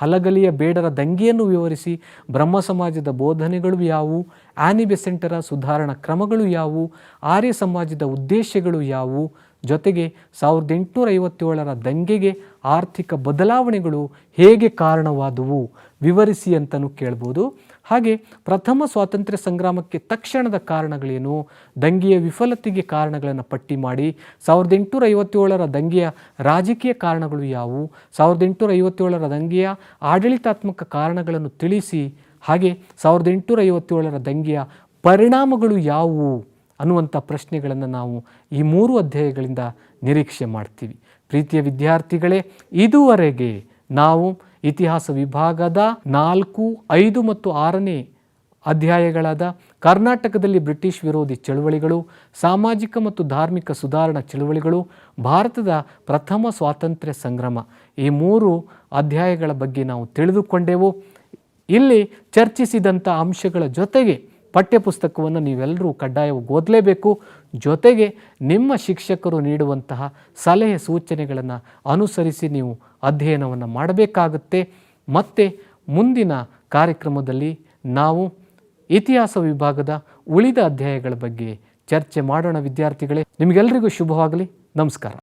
ಹಲಗಲಿಯ ಬೇಡರ ದಂಗೆಯನ್ನು ವಿವರಿಸಿ. ಬ್ರಹ್ಮ ಸಮಾಜದ ಬೋಧನೆಗಳು ಯಾವುವು? ಆನಿ ಬೆಸೆಂಟರ ಸುಧಾರಣಾ ಕ್ರಮಗಳು ಯಾವುವು? ಆರ್ಯ ಸಮಾಜದ ಉದ್ದೇಶಗಳು ಯಾವುವು? ಜೊತೆಗೆ 1857ರ ದಂಗೆಗೆ ಆರ್ಥಿಕ ಬದಲಾವಣೆಗಳು ಹೇಗೆ ಕಾರಣವಾದವು ವಿವರಿಸಿ ಅಂತಲೂ ಕೇಳ್ಬೋದು. ಹಾಗೆ ಪ್ರಥಮ ಸ್ವಾತಂತ್ರ್ಯ ಸಂಗ್ರಾಮಕ್ಕೆ ತಕ್ಷಣದ ಕಾರಣಗಳೇನು, ದಂಗೆಯ ವಿಫಲತೆಗೆ ಕಾರಣಗಳನ್ನು ಪಟ್ಟಿ ಮಾಡಿ. 1857ರ ದಂಗೆಯ ರಾಜಕೀಯ ಕಾರಣಗಳು ಯಾವುವು, 1857ರ ದಂಗೆಯ ಆಡಳಿತಾತ್ಮಕ ಕಾರಣಗಳನ್ನು ತಿಳಿಸಿ. ಹಾಗೆ 1857ರ ದಂಗೆಯ ಪರಿಣಾಮಗಳು ಯಾವುವು ಅನ್ನುವಂಥ ಪ್ರಶ್ನೆಗಳನ್ನು ನಾವು ಈ 3 ಅಧ್ಯಾಯಗಳಿಂದ ನಿರೀಕ್ಷೆ ಮಾಡ್ತೀವಿ. ಪ್ರೀತಿಯ ವಿದ್ಯಾರ್ಥಿಗಳೇ, ಇದುವರೆಗೆ ನಾವು ಇತಿಹಾಸ ವಿಭಾಗದ 4, 5 ಮತ್ತು 6ನೇ ಅಧ್ಯಾಯಗಳಾದ ಕರ್ನಾಟಕದಲ್ಲಿ ಬ್ರಿಟಿಷ್ ವಿರೋಧಿ ಚಳುವಳಿಗಳು, ಸಾಮಾಜಿಕ ಮತ್ತು ಧಾರ್ಮಿಕ ಸುಧಾರಣಾ ಚಳುವಳಿಗಳು, ಭಾರತದ ಪ್ರಥಮ ಸ್ವಾತಂತ್ರ್ಯ ಸಂಗ್ರಾಮ, ಈ 3 ಅಧ್ಯಾಯಗಳ ಬಗ್ಗೆ ನಾವು ತಿಳಿದುಕೊಂಡೆವು. ಇಲ್ಲಿ ಚರ್ಚಿಸಿದಂಥ ಅಂಶಗಳ ಜೊತೆಗೆ ಪಠ್ಯಪುಸ್ತಕವನ್ನು ನೀವೆಲ್ಲರೂ ಕಡ್ಡಾಯವಾಗಿ ಓದಲೇಬೇಕು. ಜೊತೆಗೆ ನಿಮ್ಮ ಶಿಕ್ಷಕರು ನೀಡುವಂತಹ ಸಲಹೆ ಸೂಚನೆಗಳನ್ನು ಅನುಸರಿಸಿ ನೀವು ಅಧ್ಯಯನವನ್ನು ಮಾಡಬೇಕಾಗುತ್ತೆ. ಮತ್ತು ಮುಂದಿನ ಕಾರ್ಯಕ್ರಮದಲ್ಲಿ ನಾವು ಇತಿಹಾಸ ವಿಭಾಗದ ಉಳಿದ ಅಧ್ಯಾಯಗಳ ಬಗ್ಗೆ ಚರ್ಚೆ ಮಾಡೋಣ. ವಿದ್ಯಾರ್ಥಿಗಳೇ, ನಿಮಗೆಲ್ಲರಿಗೂ ಶುಭವಾಗಲಿ. ನಮಸ್ಕಾರ.